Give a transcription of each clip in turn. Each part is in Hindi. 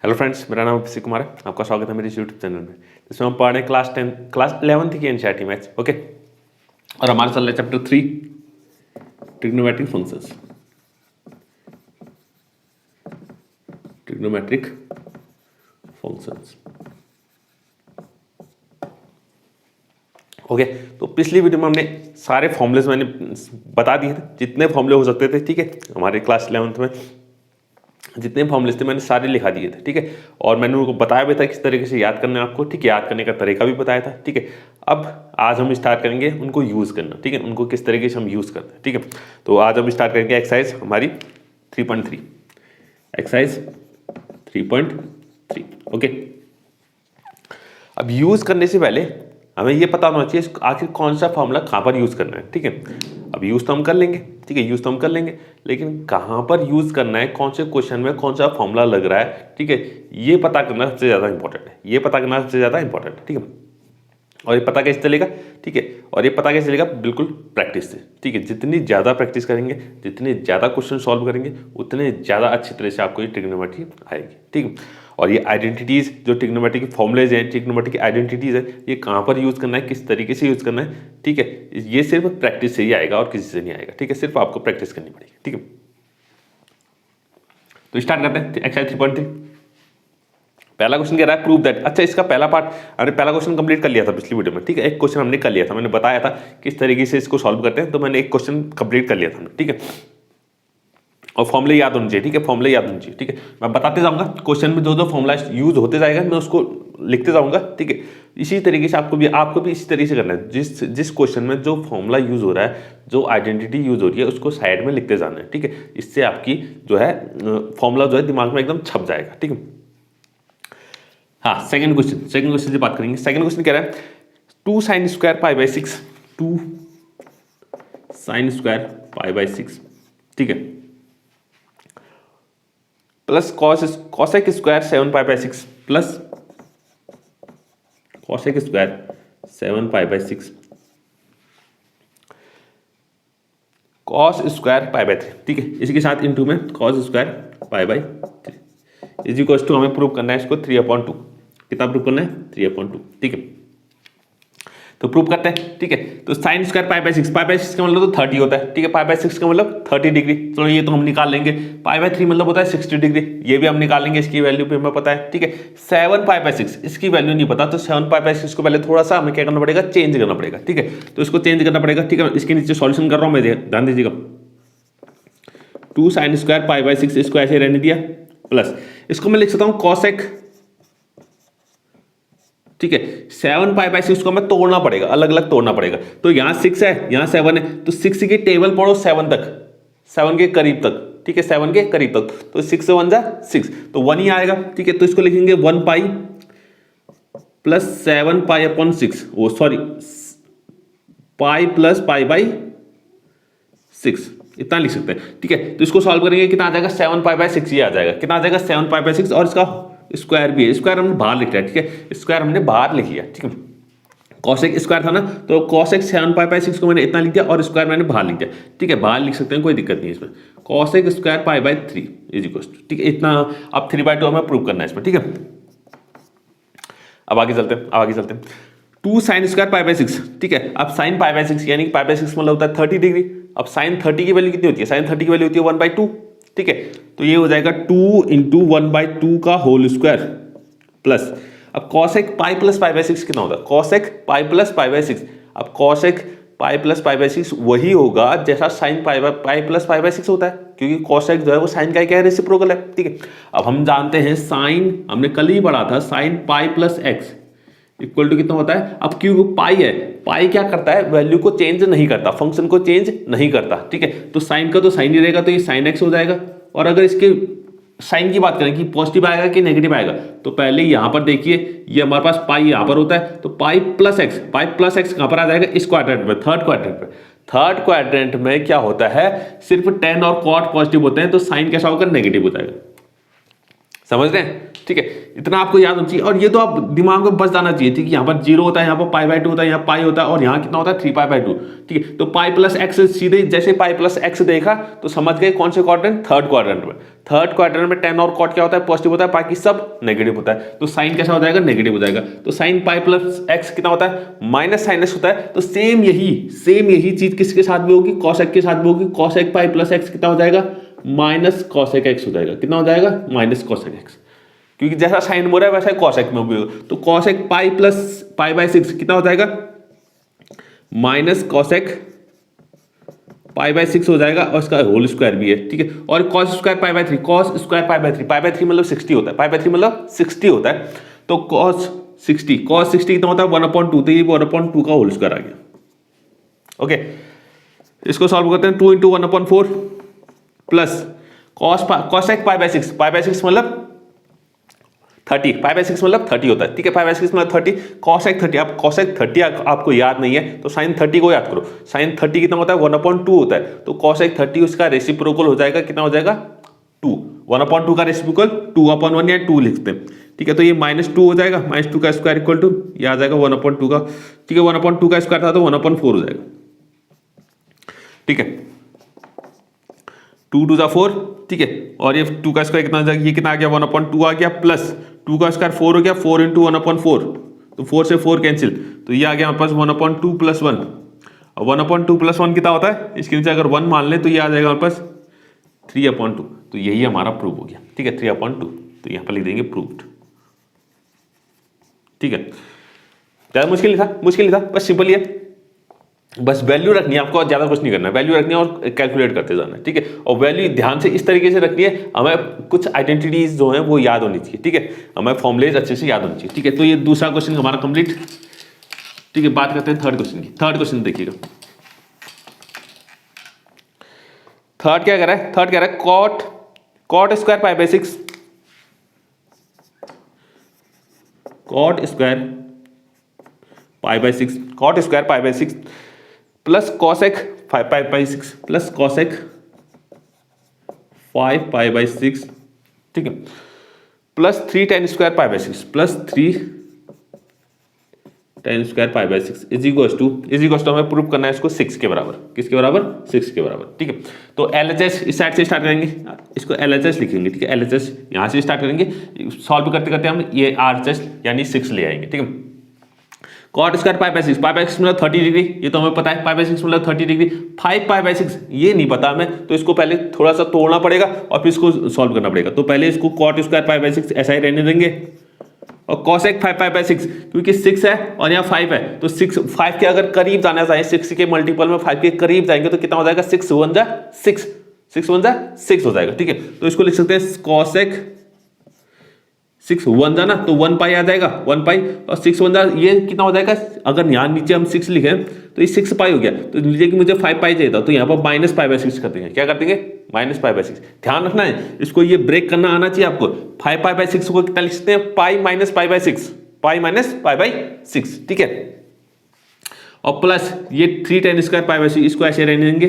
हेलो फ्रेंड्स, मेरा नाम अभिषेक कुमार है। आपका स्वागत है मेरे यूट्यूब चैनल में, जिसमें हम पढ़ रहे हैं क्लास 11th की एनसीईआरटी मैथ्स। ओके, और हमारा चल रहा है chapter 3 trigonometric functions. Trigonometric functions. Okay, तो पिछली वीडियो में हमने सारे फॉर्मूलेस मैंने बता दिए थे, जितने फॉर्मूले हो सकते थे। ठीक है, हमारे क्लास 11th में जितने फॉर्मूलेस थे मैंने सारे लिखा दिए थे। ठीक है, और मैंने उनको बताया भी था किस तरीके से याद करना है आपको। ठीक है, याद करने का तरीका भी बताया था। ठीक है, अब आज हम स्टार्ट करेंगे उनको यूज़ करना। ठीक है, उनको किस तरीके से हम यूज़ करते हैं। ठीक है, तो आज हम स्टार्ट करेंगे एक्सरसाइज हमारी 3.3। एक्सरसाइज 3.3। ओके, अब यूज़ करने से पहले हमें ये पता होना चाहिए आखिर कौन सा फॉर्मूला कहाँ पर यूज़ करना है। ठीक है, अब यूज़ तो हम कर लेंगे। ठीक है, यूज़ तो हम कर लेंगे, लेकिन कहाँ पर यूज़ करना है, कौन से क्वेश्चन में कौन सा फॉर्मूला लग रहा है। ठीक है, ये पता करना सबसे ज़्यादा इंपॉर्टेंट है। ये पता करना सबसे ज़्यादा इंपॉर्टेंट है। ठीक है, और ये पता कैसे चलेगा? ठीक है, और ये पता कैसे चलेगा? बिल्कुल प्रैक्टिस से। ठीक है, जितनी ज़्यादा प्रैक्टिस करेंगे, जितने ज़्यादा क्वेश्चन सॉल्व करेंगे, उतने ज़्यादा अच्छी तरह से आपको ये ट्रिग्नोमेट्री आएगी। ठीक है, और ये आइडेंटिटीज़ जो ट्रिग्नोमेट्री के फॉर्मूलेज हैं, ट्रिग्नोमेट्री की आइडेंटिटीज़ है, ये कहाँ पर यूज़ करना है, किस तरीके से यूज़ करना है। ठीक है, ये सिर्फ प्रैक्टिस से ही आएगा और किसी से नहीं आएगा। ठीक है, सिर्फ आपको प्रैक्टिस करनी पड़ेगी। ठीक है, तो स्टार्ट करते हैं एक्सरसाइज 3.3। पहला क्वेश्चन कह रहा है प्रूव दैट। अच्छा, इसका पहला पार्ट हमने पहला क्वेश्चन कंप्लीट कर लिया था पिछली वीडियो में। ठीक है, एक क्वेश्चन हमने कर लिया था, मैंने बताया था किस तरीके से इसको सॉल्व करते हैं, तो मैंने एक क्वेश्चन कंप्लीट कर लिया था। ठीक है, और फॉर्मूले याद होने चाहिए। ठीक है, फॉर्मूले याद होने चाहिए। ठीक है, मैं बताते जाऊंगा क्वेश्चन में जो जो फॉर्मूला यूज होते जाएगा मैं उसको लिखते जाऊंगा। ठीक है, इसी तरीके से आपको भी इसी तरीके से करना है। जिस क्वेश्चन में जो फॉर्मूला यूज हो रहा है, जो आइडेंटिटी यूज हो रही है, उसको साइड में लिखते जाना है। ठीक है, इससे आपकी जो है फॉर्मूला जो है दिमाग में एकदम छप जाएगा। ठीक है, हाँ, सेकंड क्वेश्चन से बात करेंगे। सेकंड क्वेश्चन कह रहा है 2 sin square pi by 6। 2 sin square pi by 6। ठीक है, plus cosec square 7 pi by 6 plus cosec square 7 pi by 6 cos square pi by 3। ठीक है, इसके साथ इनटू में cos square pi by 3 is equal to, हमें प्रूव करना है इसको 3/2। कितना प्रूव करना है? 3/2। ठीक है, तो प्रूव करते हैं। ठीक है, तो साइन स्क्वायर पाई बाई 6 का मतलब तो 30 होता है। ठीक है, पाई बाई 6 का मतलब 30 डिग्री। चलो ये तो हम निकाल लेंगे। पाई बाई 3 मतलब होता है 60 डिग्री, ये भी हम निकाल लेंगे। इसकी वैल्यू भी हमें पता है। ठीक है, 7 पाई बाई 6 इसकी वैल्यू नहीं पता, तो 7 पाई बाई 6 को पहले थोड़ा सा हमें क्या करना पड़ेगा? चेंज करना पड़ेगा। ठीक है, तो इसको चेंज करना पड़ेगा। ठीक है, इसके नीचे सॉल्यूशन कर रहा हूं मैं, ध्यान दीजिएगा। 2 sin स्क्वायर पाई बाई 6 इसको ऐसे रहने दिया, प्लस इसको मैं लिख सकता हूं कॉसेक। ठीक है, 7 पाई बाई 6 को हमें तोड़ना पड़ेगा, अलग अलग तोड़ना पड़ेगा। तो यहाँ 6 है, यहाँ 7 है, तो 6 की टेबल पढ़ो 7 तक, 7 के करीब तक। ठीक है, 7 के करीब तक, तो 6 से 1 जा 6, तो 1 ही आएगा। ठीक है, तो इसको लिखेंगे 1 पाई प्लस 7 पाई अपॉन 6, वो sorry pi plus pi by 6, इतना लिख सकते हैं। ठीक है, तो इसको सॉल्व करेंगे, कितना आ जाएगा? 7 पाई बाई 6 ये आ जाएगा। कितना आ जाएगा? 7 पाई बाई 6, और इसका स्क्वायर भी है। स्क्वायर हमने बाहर लिख लिया। ठीक है, स्क्वायर हमने बाहर लिख लिया। ठीक है, कॉसेक स्क्वायर था ना, तो कॉसेक 7 पाई बाई 6 को मैंने इतना लिख दिया, और स्क्वायर मैंने बाहर लिख दिया। ठीक है, बाहर लिख सकते हैं, कोई दिक्कत नहीं है इसमें। Cosec square pi by 3 is equal to, ठीक है, इतना। अब 3/2 हमें प्रूव करना है इसमें। ठीक है, अब आगे चलते हैं। 2 sin स्क्वायर पाई बाई 6। ठीक है, अब साइन पाई बाई 6 यानी कि पाई बाई 6 मतलब होता है 30 डिग्री। अब साइन 30 की वैल्यू कितनी होती है? साइन 30 की वैल्यू होती है 1/2। ठीक है, तो ये हो जाएगा 2 इंटू 1/2 का होल स्क्वायर प्लस, अब cosec pi plus pi by 6 कितना होता है? Cosec pi plus pi by 6। अब cosec pi plus pi by 6 वही होगा जैसा sign pi plus pi by 6 होता है, क्योंकि कॉसेक जो है वो साइन का क्या है? रेसिप्रोकल है। ठीक है, अब हम जानते हैं साइन, हमने कल ही पढ़ा था, sine pi plus x equal to कितना होता है? अब क्यों पाई है, पाई क्या करता है? वैल्यू को चेंज नहीं करता, फंक्शन को चेंज नहीं करता। ठीक है, तो साइन का तो साइन ही रहेगा, तो ये साइन एक्स हो जाएगा। और अगर इसके साइन की बात करें कि पॉजिटिव आएगा कि नेगेटिव आएगा, तो पहले यहां पर देखिए, ये हमारे पास पाई यहां पर होता है, तो पाई प्लस एक्स कहां पर आ जाएगा? इस क्वाड्रेंट में, थर्ड क्वाड्रेंट में क्या होता है? सिर्फ tan और cot पॉजिटिव होते हैं, तो साइन कैसा होगा? नेगेटिव हो जाएगा। समझ रहे हैं? ठीक है, इतना आपको याद होना चाहिए। और ये तो आप दिमाग में बस जाना चाहिए, ठीक है। यहाँ पर 0 होता है, यहाँ पर π/2 होता है, यहाँ पाई होता है, और यहाँ कितना होता है 3π/2, ठीक है। तो पाई प्लस एक्स, सीधे जैसे पाई प्लस एक्स देखा तो समझ गए कौन से क्वाड्रेंट, थर्ड क्वाड्रेंट में। थर्ड क्वाड्रेंट में टेन और कॉट क्या होता है, पॉजिटिव होता है, बाकी सब नेगेटिव होता है। तो साइन कैसा हो जाएगा, नेगेटिव हो जाएगा। तो साइन पाई प्लस एक्स कितना होता है, माइनस साइन एक्स होता है। तो सेम यही चीज किसके साथ भी होगी, कॉसेक के साथ भी होगी। कॉसेक पाई प्लस एक्स कितना हो जाएगा, माइनस कॉसेक एक्स हो जाएगा। कितना हो जाएगा, माइनस कॉसेक एक्स, क्योंकि जैसा साइन हो रहा है वैसा कॉसेक में भी होगा। तो कॉसेक पाई प्लस π/6 कितना हो जाएगा, माइनस कॉसेक π/6 हो जाएगा, और इसका होल स्क्वायर भी है, ठीक है। और कॉस स्क्वायर π/3, कॉस स्क्वायर π/3 मतलब 60 होता है, π/3 मतलब 60 होता है। तो कॉस 60 कितना होता है 1/2, तो ये 1/2 का होल स्क्वायर आ गया। ओके, इसको सॉल्व करते हैं। 2 × 1/4 प्लस कॉसेक π/6 मतलब 30, π/6 मतलब 30 होता है, ठीक है। π/6 मतलब 30, कॉसेक 30, अब कॉसेक 30 आपको याद नहीं है तो साइन 30 को याद करो। साइन 30 कितना होता है, 1/2 होता है। तो कॉसेक 30 उसका रेसिप्रोकल हो जाएगा, कितना हो जाएगा 2। 1/2 का रेसिप्रोकल 2/1 या 2 लिखते हैं, ठीक है। तो ये -2 हो जाएगा, -2 का स्क्वायर इक्वल टू ये आ जाएगा 1/2 का, ठीक है। 1/2 का स्क्वायर था तो 1/4 हो जाएगा, ठीक है। 2 × 2 = 4, ठीक है। और ये 2 का स्क्वायर कितना हो जाएगा, ये कितना आ गया 1/2 आ गया, प्लस 2 का स्क्वायर 4 हो गया, 4 × 1/4, तो 4 से 4 कैंसिल, तो ये आ गया हमारे पास 1/2 + 1। और 1/2 + 1 कितना होता है, इसके नीचे अगर 1 मान लें तो ये आ जाएगा हमारे पास 3/2। तो यही हमारा प्रूव हो गया, ठीक है, 3/2। तो यहाँ पर लिख देंगे प्रूव्ड, ठीक है। ज़्यादा मुश्किल नहीं था, बस सिंपल ही है। बस वैल्यू रखनी है आपको, ज्यादा कुछ नहीं करना है। वैल्यू रखनी है और कैलकुलेट करते जाना है, ठीक है। और वैल्यू ध्यान से इस तरीके से रखनी है, हमें कुछ आइडेंटिटीज जो है वो याद होनी चाहिए, ठीक है। हमें फॉर्मुलेज अच्छे से याद होनी चाहिए, ठीक है। तो ये दूसरा क्वेश्चन हमारा कंप्लीट, ठीक है। बात करते हैं थर्ड क्वेश्चन की। थर्ड क्वेश्चन देखिएगा, थर्ड क्या कह रहा है, cot square π/6, cot square π/6 plus cosec 5π/6 plus cosec 5π/6, ठीक है, plus 3 tan square π/6 plus 3 tan square π/6 is equal to हमें प्रूव करना है इसको 6 के बराबर। किसके बराबर, 6 के बराबर, ठीक है। तो LHS इस साइड से स्टार्ट करेंगे, इसको LHS लिखेंगे, ठीक है। LHS यहां से स्टार्ट करेंगे, सॉल्व करते करते हम ये RHS यानी 6 ले आएंगे, ठीक है। कॉट स्क्वायर π/6 मतलब 30 डिग्री, ये तो हमें पता है। π/6 मतलब 30 डिग्री। 5π/6 ये नहीं पता हमें, तो इसको पहले थोड़ा सा तोड़ना पड़ेगा और फिर इसको सॉल्व करना पड़ेगा। तो पहले इसको कॉट स्क्वायर π/6 ऐसा ही रहने देंगे, और कॉसेक 5π/6 क्योंकि 6 है और यहाँ 5 है, तो 5 के अगर करीब जाना चाहिए, 6 के मल्टीपल में 5 के करीब जाएंगे तो कितना हो जाएगा, 6 × 1 = 6 हो जाएगा, ठीक है। तो इसको लिख सकते हैं कॉसेक 6 1 ना, तो 1π आ जाएगा, 1π, और 6 1 ये कितना हो जाएगा, अगर यहाँ नीचे हम 6 लिखें तो ये 6π हो गया। तो लीजिए कि मुझे 5π चाहिए था, तो यहाँ पर -π/6 कर देंगे। क्या कर देंगे, -π/6। ध्यान रखना है, इसको ये ब्रेक करना आना चाहिए आपको। 5π/6 को कितना लिख सकते हैं, π-π/6, ठीक है। और प्लस ये 3 tan स्क्वायर π/6, इसको ऐसे रहने देंगे,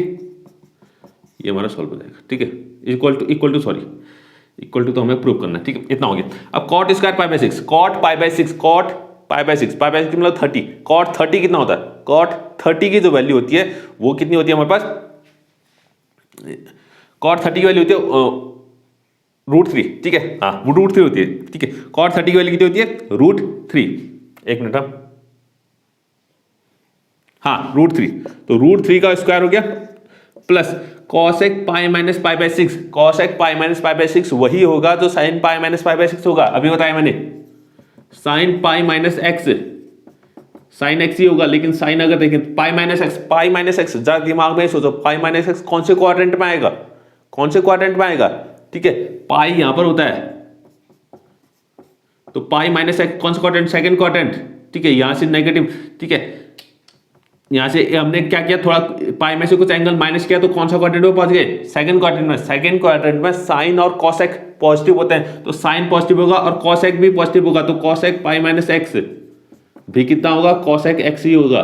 ये हमारा सॉल्व हो जाएगा, ठीक है। इक्वल टू तो हमें प्रूव करना है, ठीक है। इतना हो गया। अब कॉट स्क्वायर π/6, कॉट π/6 मतलब 30। कॉट 30 कितना होता है, कॉट 30 की जो वैल्यू होती है वो कितनी होती है हमारे पास, कॉट 30 की वैल्यू होती है √3, ठीक है। हाँ, √3 होती है, ठीक है। कॉट 30 की वैल्यू कितनी होती है, √3। एक मिनट, हाँ √3, तो √3 का स्क्वायर हो गया, प्लस कॉसेक π - π/6, कॉसेक π - π/6 वही होगा जो साइन π - π/6 होगा। अभी बताया मैंने, साइन π - x, साइन x ही होगा, लेकिन साइन अगर देखें π - x जरा दिमाग में सोचो, π - x कौन से क्वाड्रेंट में आएगा, ठीक है। पाई यहां पर होता है, तो π - x कौन सा क्वाड्रेंट, सेकंड क्वाड्रेंट, ठीक है। यहां से नेगेटिव, ठीक है। यहां से हमने क्या किया, थोड़ा पाई में से कुछ एंगल माइनस किया, तो कौन सा क्वाड्रेंट में पहुंच गए, सेकंड क्वाड्रेंट में साइन और कॉसेक पॉजिटिव होते हैं, तो साइन पॉजिटिव होगा और कॉसेक भी पॉजिटिव होगा, तो कॉसेक π - x भी कितना होगा, कॉसेक x ही होगा,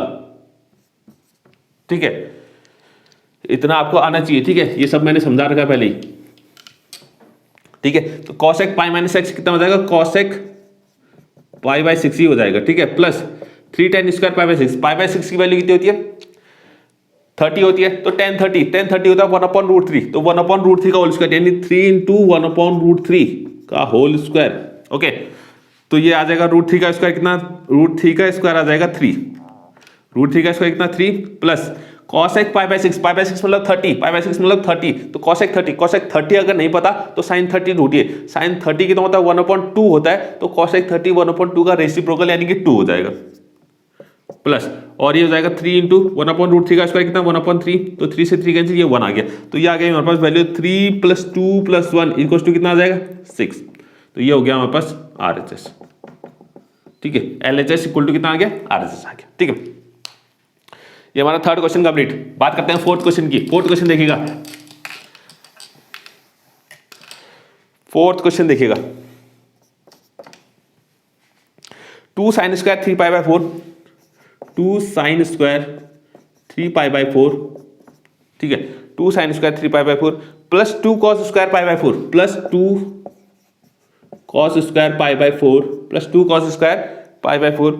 ठीक है। इतना आपको आना चाहिए, ठीक है। ये सब मैंने समझा रखा पहले ही, ठीक है। तो कॉसेक पाई माइनस एक्स कितना हो जाएगा, कॉसेक पाई बाय 6 ही हो जाएगा, ठीक है। Plus 3 tan square pi bye 6, pi by 6 की वैल्यू कितनी होती है, 30 होती है। तो tan 30 होता है 1/√3, तो 1/√3 का होल स्क्वायर, यानी 3 × 1/√3 का होल स्क्वायर। ओके, तो ये आ जाएगा √3 का स्क्वायर कितना, √3 का स्क्वायर आ जाएगा 3, √3 का स्क्वायर कितना 3, plus cosec pi by 6, pi by 6 मतलब 30, पाई बाय 6 मतलब 30, तो कॉसेक 30 अगर नहीं पता तो साइन 30 ढूंढिए। साइन 30 कितना होता है, 1/2 होता है, तो कॉसेक 30 1/2 का रेसिप्रोकल यानी कि 2 हो जाएगा। प्लस और ये हो जाएगा 3 × 1/√3 का स्क्वायर कितना 1/3, तो 3 से 3 कैंसिल, ये 1 आ गया। तो ये आ गया हमारे पास वैल्यू 3 + 2 + 1 = कितना आ जाएगा 6। तो ये हो गया हमारे पास RHS, ठीक है। LHS = कितना आ गया, RHS आ गया, ठीक है। ये हमारा थर्ड क्वेश्चन कंप्लीट। बात करते हैं फोर्थ क्वेश्चन की। फोर्थ क्वेश्चन देखिएगा, फोर्थ क्वेश्चन देखिएगा, 2 sin square 3 pi by 4, 2 sin square 3 pi by 4, ठीक है। 2 sin square 3 pi by 4 plus 2 cos square pi by 4 plus 2 cos square pi by 4 plus 2 cos square pi by 4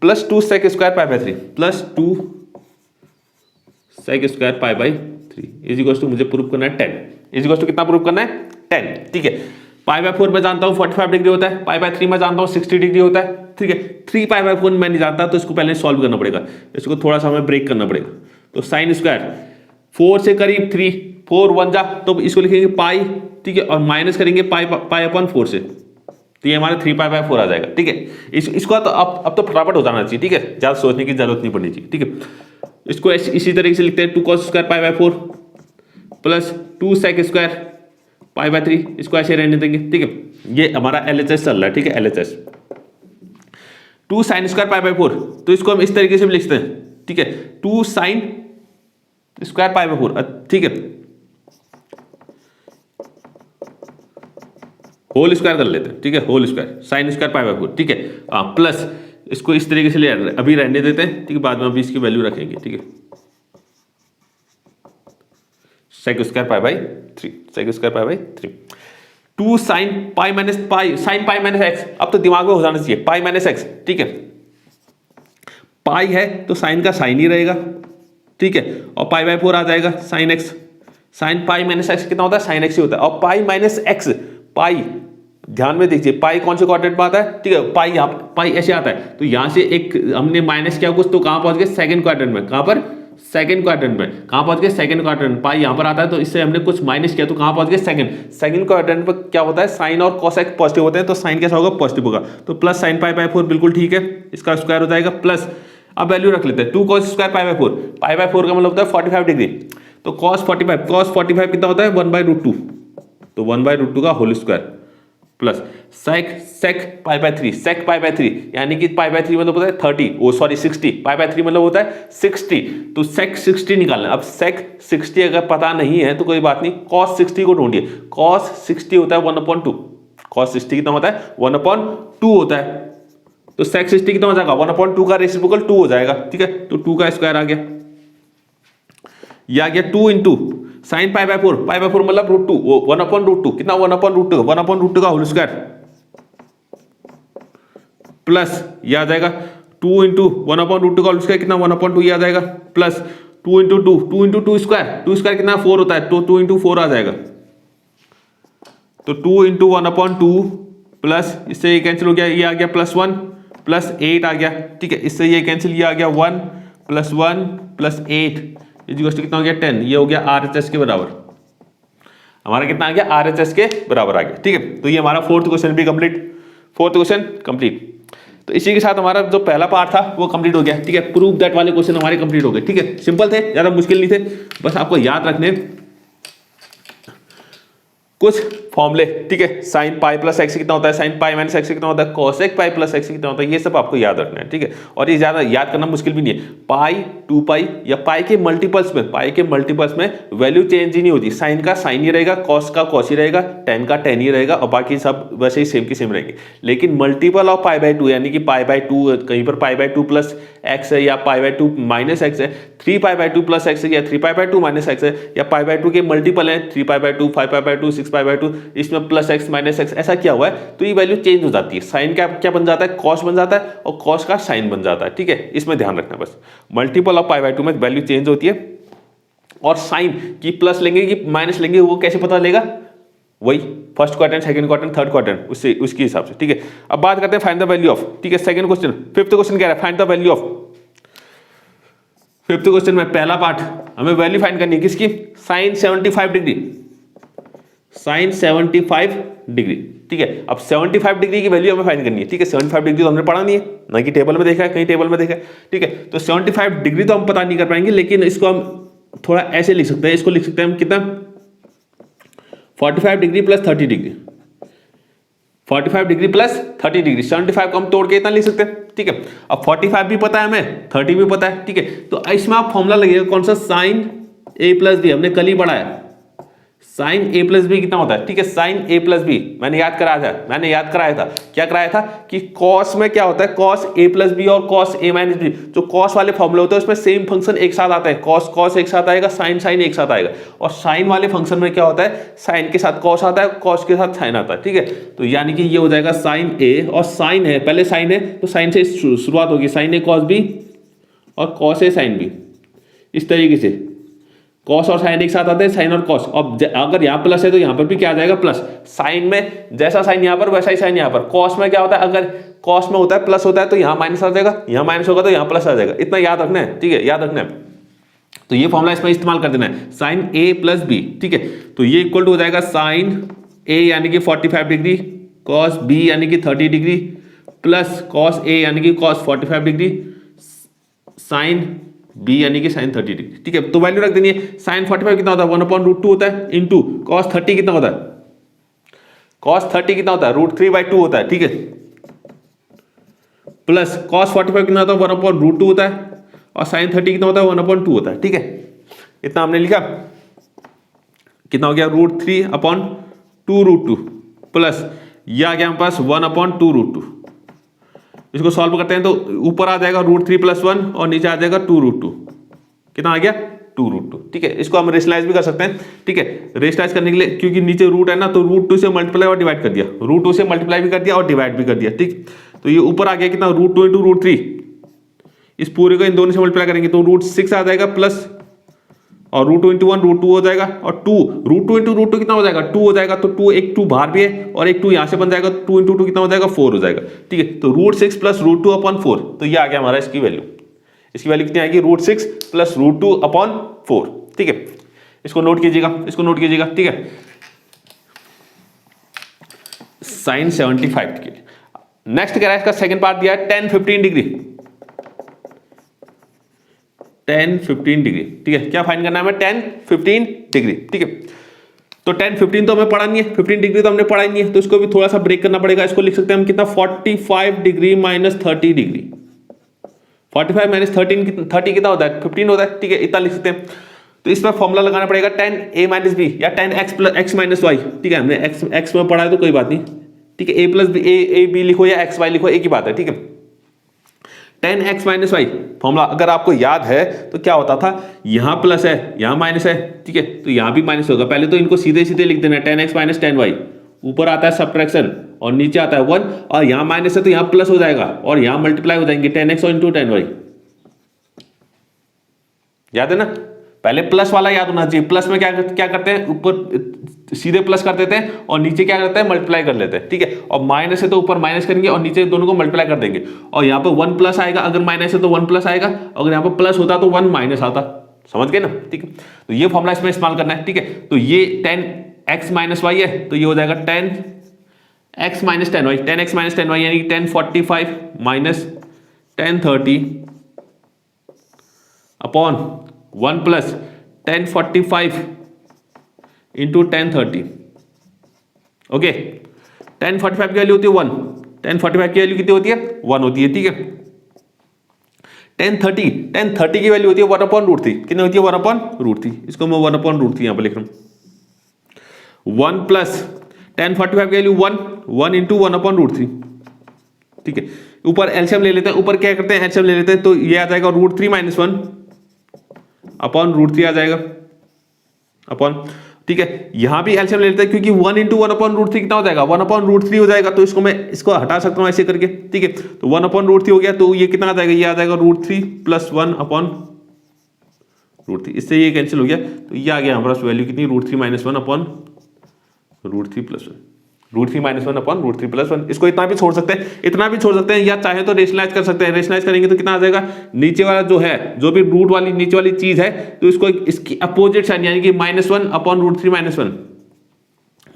plus 2 sec square pi by 3 plus 2 sec square pi by 3 is मुझे प्रूव करना है 10, इज कितना प्रूव करना है 10, ठीक है। पाई बाय 4 में जानता हूँ 45 डिग्री होता है, पाई बाय 3 में जानता हूँ 60 डिग्री होता है, ठीक है। 3 पाई बाय 4 मैं नहीं जानता, तो इसको पहले सॉल्व करना पड़ेगा, इसको थोड़ा सा हमें ब्रेक करना पड़ेगा। तो साइन स्क्वायर 4 से करीब 3, 4 1 जा, तो इसको लिखेंगे पाई, ठीक है, और माइनस करेंगे पाई/4 से, तो ये हमारा 3 पाई बाय 4 आ जाएगा, ठीक है। इसको तो अब तो फटाफट हो जाना चाहिए, ठीक है, ज्यादा सोचने की जरूरत नहीं पड़नी चाहिए, ठीक है। इसको इसी तरीके से लिखते हैं 2 cos square pi by 4 plus 2 sec square pi by 3, इसको ऐसे रहने देंगे, ठीक है। ये हमारा LHS चल रहा है, ठीक है, LHS 2 sin square pi by 4, तो इसको हम इस तरीके से भी लिखते हैं, ठीक है, 2 sin स्क्वायर पाई बाय 4, ठीक है, होल स्क्वायर कर लेते हैं, ठीक है, whole square sine square pi by 4, ठीक है। प्लस इसको इस तरीके से ले अभी रहने देते हैं, ठीक है, बाद में अभी इसकी वैल्यू रखेंगे, ठीक है, sec square pi by 3, sec square pi by 3, 2 sin pi minus pi, sin pi minus x, अब तो दिमाग में हो जाना चाहिए, पाई माइनस एक्स, ठीक है। पाई है तो साइन का साइन ही रहेगा, ठीक है, और पाई बाय 4 आ जाएगा sine x, sine pi minus x कितना होता है, साइन एक्स ही होता है। और पाई माइनस एक्स, पाई ध्यान में देखिए, पाई कौन से क्वाड्रेंट में आता है, ठीक है, पाई यहाँ पाई ऐसे आता है, तो यहां से एक हमने माइनस किया कुछ, तो कहां पहुंच गए, सेकंड क्वाड्रेंट में, कहां पर, सेकंड क्वाड्रेंट में, कहां पहुंच गए, सेकंड क्वाड्रेंट। पाई यहां पर आता है, तो इससे हमने कुछ माइनस किया, तो कहां पहुंच गए, सेकंड क्वाड्रेंट पर क्या होता है, साइन और कोसेक पॉजिटिव होते हैं, तो साइन कैसा होगा, पॉजिटिव होगा, तो प्लस साइन पाई बाय 4 बिल्कुल ठीक है, इसका स्क्वायर हो जाएगा, प्लस अब वैल्यू रख लेते हैं 2 cos square pi by 4, pi by 4 का मतलब होता है 45 डिग्री, तो cos 45 कितना होता है 1/√2, तो 1/√2 का whole square plus sec pi by 3, sec pi by 3 यानी कि पाई बाय 3 मतलब होता है 30, ओ सॉरी 60, पाई बाय 3 मतलब होता है 60, तो sec 60 निकालना। अब sec 60 अगर पता नहीं है तो कोई बात नहीं, cos 60 को ढूंढिए, cos 60 होता है 1/2, cos 60 कितना होता है 1/2 होता है, तो sec 60 कितना हो जाएगा 1/2 का रेसिप्रोकल 2 हो जाएगा, ठीक है, तो 2 का स्क्वायर आ गया, ये आ गया 2 × sine pi by 4, pi by 4 मतलब √2, 1/√2 कितना 1/√2 का होल स्क्वायर प्लस ये आ जाएगा 2 × 1/√2 का होल स्क्वायर कितना 1/2 ये आ जाएगा, प्लस 2 × 2 स्क्वायर कितना 4 होता है, तो 2 × 4 आ जाएगा, तो 2 × 1/2 प्लस इससे ये कैंसिल हो गया, ये आ गया +1 प्लस 8 आ गया, ठीक है, इससे ये कैंसिल, ये आ गया 1 + 1 + 8 कितना हो गया 10, ये हो गया RHS के बराबर, हमारा कितना आ गया RHS के बराबर आ गया, ठीक है। तो ये हमारा फोर्थ क्वेश्चन भी कंप्लीट, फोर्थ क्वेश्चन कंप्लीट। तो इसी के साथ हमारा जो पहला पार्ट था वो कंप्लीट हो गया, ठीक है, प्रूव दैट वाले क्वेश्चन हमारे कंप्लीट हो गए, ठीक है, सिंपल थे, ज्यादा मुश्किल नहीं थे, बस आपको याद रखने कुछ फॉर्मूले, ठीक है, साइन पाई प्लस एक्स कितना होता है, साइन पाई माइनस एक्स कितना होता है, कोसेक पाई प्लस एक्स कितना होता है, ये सब आपको याद रखना है, ठीक है, और ये ज्यादा याद करना मुश्किल भी नहीं है। पाई 2 पाई या पाई के मल्टीपल्स में वैल्यू चेंज ही नहीं होती, साइन का साइन ही रहेगा, कॉस का कॉस ही रहेगा, टेन का टेन ही रहेगा, और बाकी सब वैसे ही सेम की सेम रहेंगे। लेकिन मल्टीपल ऑफ पाई बाय 2 यानी कि पाई बाय 2, कहीं पर पाई बाय 2 प्लस एक्स है या पाई बाय 2 माइनस एक्स है, 3 पाई बाय 2 प्लस एक्स है या 3 पाई बाय 2 माइनस एक्स है, या पाई बाय 2 के मल्टीपल है 3 पाई बाय 2, 5 पाई बाय 2, 6 -6π/2, इसमें +x -x ऐसा क्या हुआ है, तो ये वैल्यू चेंज हो जाती है। साइन का क्या बन जाता है, कॉस बन जाता है, और कॉस का साइन बन जाता है। ठीक है, इसमें ध्यान रखना बस। मल्टीपल ऑफ π/2 में वैल्यू चेंज होती है, और साइन की प्लस लेंगे कि माइनस लेंगे वो कैसे पता चलेगा, वही first quadrant, second quadrant, third quadrant, उससे उसके हिसाब से। ठीक है, अब बात करते हैं फाइंड द वैल्यू ऑफ। ठीक है, सेकंड क्वेश्चन, फिफ्थ क्वेश्चन कह रहा है find the value of. Fifth question में पहला पार्ट हमें वैल्यू फाइंड करनी है किसकी, साइन 75 डिग्री, साइन 75 डिग्री। ठीक है, अब 75 डिग्री की वैल्यू हमें फाइंड करनी है। ठीक है, 75 डिग्री तो हमने पढ़ा नहीं है, ना कि टेबल में देखा है, कहीं टेबल में देखा है। ठीक है, तो 75 डिग्री तो हम पता नहीं कर पाएंगे, लेकिन इसको हम थोड़ा ऐसे लिख सकते हैं, इसको लिख सकते हैं हम कितना, 45 degree plus 30 degree, 45 degree plus 30 degree. 75 को हम तोड़ के इतना लिख सकते हैं। ठीक है, अब 45 भी पता है हमें, 30 भी पता है। ठीक है, तो इसमें आप फॉर्मूला लगेगा कौन सा, साइन a प्लस बी, हमने कल ही पढ़ा है। साइन a प्लस बी कितना होता है, ठीक है, साइन a प्लस बी मैंने याद कराया था, क्या कराया था कि कॉस में क्या होता है, कॉस a प्लस बी और कॉस a माइनस बी, जो कॉस वाले फॉर्मूले होते हैं उसमें सेम फंक्शन एक साथ आता है, कॉस कॉस एक साथ आएगा, साइन साइन एक साथ आएगा। और साइन वाले फंक्शन में क्या होता है, साइन के साथ कॉस आता है, कॉस के साथ साइन आता है। ठीक है, तो यानी कि ये हो जाएगा साइन a, और साइन है, पहले साइन है तो साइन से शुरुआत होगी, साइन a कॉस बी और कॉस a साइन बी, इस तरीके से कॉस और साइन एक साथ आते हैं, साइन और कॉस। अब अगर यहाँ प्लस है तो यहाँ पर भी क्या आ जाएगा, प्लस। साइन में जैसा साइन यहाँ पर वैसा ही साइन यहाँ पर। कॉस में क्या होता है, अगर कॉस में होता है प्लस होता है तो यहाँ माइनस आ जाएगा, यहाँ माइनस होगा तो यहाँ प्लस आ जाएगा। इतना याद रखना है। ठीक है, याद रखना है। तो ये फॉर्मूला इसमें इस्तेमाल कर देना है, साइन a प्लस बी। ठीक है, तो ये इक्वल टू हो जाएगा साइन a यानी कि 45 डिग्री, कॉस b यानी कि 30 डिग्री, प्लस कॉस a यानी कि कॉस 45 डिग्री, साइन b यानी कि साइन 30 डिग्री। ठीक है, तो वैल्यू रख देनी है। साइन 45 कितना होता है, 1/√2 होता है, इंटू कॉस 30 कितना होता है, कॉस 30 कितना होता है, √3/2 होता है। ठीक है, प्लस कॉस 45 कितना होता है, 1/√2 होता है, और साइन 30 कितना होता है, 1/2 होता है। ठीक है, इतना हमने लिखा, कितना हो गया, √3/2√2, प्लस यह आ गया हमारे पास 1/2√2। इसको सॉल्व करते हैं तो ऊपर आ जाएगा √3 + 1 और नीचे आ जाएगा 2√2। कितना आ गया, 2√2। ठीक है, इसको हम रेशनलाइज भी कर सकते हैं। ठीक है, रेशनलाइज करने के लिए, क्योंकि नीचे रूट है ना, तो √2 से मल्टीप्लाई और डिवाइड कर दिया, √2 से मल्टीप्लाई भी कर दिया और डिवाइड भी कर दिया। ठीक, तो ये ऊपर आ गया कितना, √2 × √3, इस पूरे को इन दोनों से मल्टीप्लाई करेंगे तो √6 आ जाएगा, प्लस और √2 × 1 √2 हो जाएगा, और 2 √2 × √2 कितना हो जाएगा, 2 हो जाएगा। तो 2 एक 2 बाहर भी है और एक 2 यहां से बन जाएगा, 2 × 2 कितना हो जाएगा, 4 हो जाएगा। ठीक है, तो √6 + √2/4, तो ये आ गया हमारा इसकी वैल्यू। इसकी वैल्यू कितनी आएगी, √6 + √2/4। ठीक है, इसको नोट कीजिएगा, इसको नोट कीजिएगा। ठीक है, साइन 75 के लिए। नेक्स्ट कह रहा है, इसका सेकंड पार्ट दिया है, tan 15 डिग्री, tan 15 डिग्री। ठीक है, क्या फाइंड करना है हमें, tan 15 डिग्री। ठीक है, तो tan 15 तो हमें पढ़ा नहीं है, 15 डिग्री तो हमने पढ़ा ही नहीं है, तो इसको भी थोड़ा सा ब्रेक करना पड़ेगा। इसको लिख सकते हैं हम कितना, 45 डिग्री - 30 डिग्री। 45 - 30 कितना होता है, 15 होता है। ठीक है, इतना लिख सकते हैं। तो इसमें फॉर्मूला लगाना पड़ेगा tan a - b या tan x + x - y। ठीक है, हमने x में पढ़ा है तो कोई बात नहीं। ठीक है, a + b, a b लिखो या x y लिखो, एक ही बात है। ठीक है, tan x - y फॉर्मूला अगर आपको याद है तो क्या होता था, यहां प्लस है यहां माइनस है। ठीक है, तो यहां भी माइनस होगा। पहले तो इनको सीधे सीधे लिख देना, tan x - tan y, ऊपर आता है सब्ट्रैक्शन और नीचे आता है 1, और यहां माइनस है तो यहां प्लस हो जाएगा और यहां मल्टीप्लाई हो जाएंगे, tan x × tan y। याद है ना, पहले प्लस वाला याद होना चाहिए। प्लस में क्या करते हैं, ऊपर सीधे प्लस कर देते हैं और नीचे क्या करते हैं, मल्टीप्लाई कर लेते हैं। ठीक है, और माइनस है तो ऊपर माइनस करेंगे और नीचे दोनों को मल्टीप्लाई कर देंगे, और यहाँ पे 1 प्लस आएगा, अगर माइनस है तो 1 प्लस आएगा, अगर यहाँ पे प्लस होता तो 1 माइनस आता। समझ गए ना। ठीक है, तो ये फॉर्मूला इसमें इस्तेमाल करना है। ठीक है, तो ये tan x - y है, तो ये हो जाएगा tan x - tan y, tan x - tan y यानी कि tan 45 - tan 30 upon 1 + tan 45 × tan 30। Okay, tan 45 की वैल्यू होती है 1, tan 45 की वैल्यू कितनी होती है, 1 होती है। ठीक है, tan 30 की वैल्यू होती है 1/√3। कितनी होती है, 1/√3। इसको मैं 1/√3 यहां पर लिख रहा हूं। 1 + tan 45 की वैल्यू 1 × 1/√3। ठीक है, ऊपर एलसीएम ले लेते हैं, ऊपर क्या करते हैं, एलसीएम ले लेते हैं, तो ये आ जाएगा √3 - 1/√3 आ जाएगा अपॉन। ठीक है, यहां भी एलसीएम ले लेते हैं क्योंकि 1 × 1/√3 कितना हो जाएगा, 1/√3 हो जाएगा, तो इसको मैं इसको हटा सकता हूं ऐसे करके, ठीक है। तो 1/√3 हो गया, तो ये कितना आ जाएगा, ये आ जाएगा √3 + 1/√3, इससे ये कैंसिल हो गया, तो ये आ गया हमारे पास वैल्यू कितनी, √3 - 1/√3 + 1, √3 - 1/√3 + 1। इसको इतना भी छोड़ सकते हैं, इतना भी छोड़ सकते हैं, या चाहे तो रेशनलाइज कर सकते हैं। रेशनलाइज करेंगे तो कितना आ जाएगा, नीचे वाला जो है, जो भी रूट वाली नीचे वाली चीज है, तो इसको इसकी अपोजिट साइन यानी कि -1/√3 - 1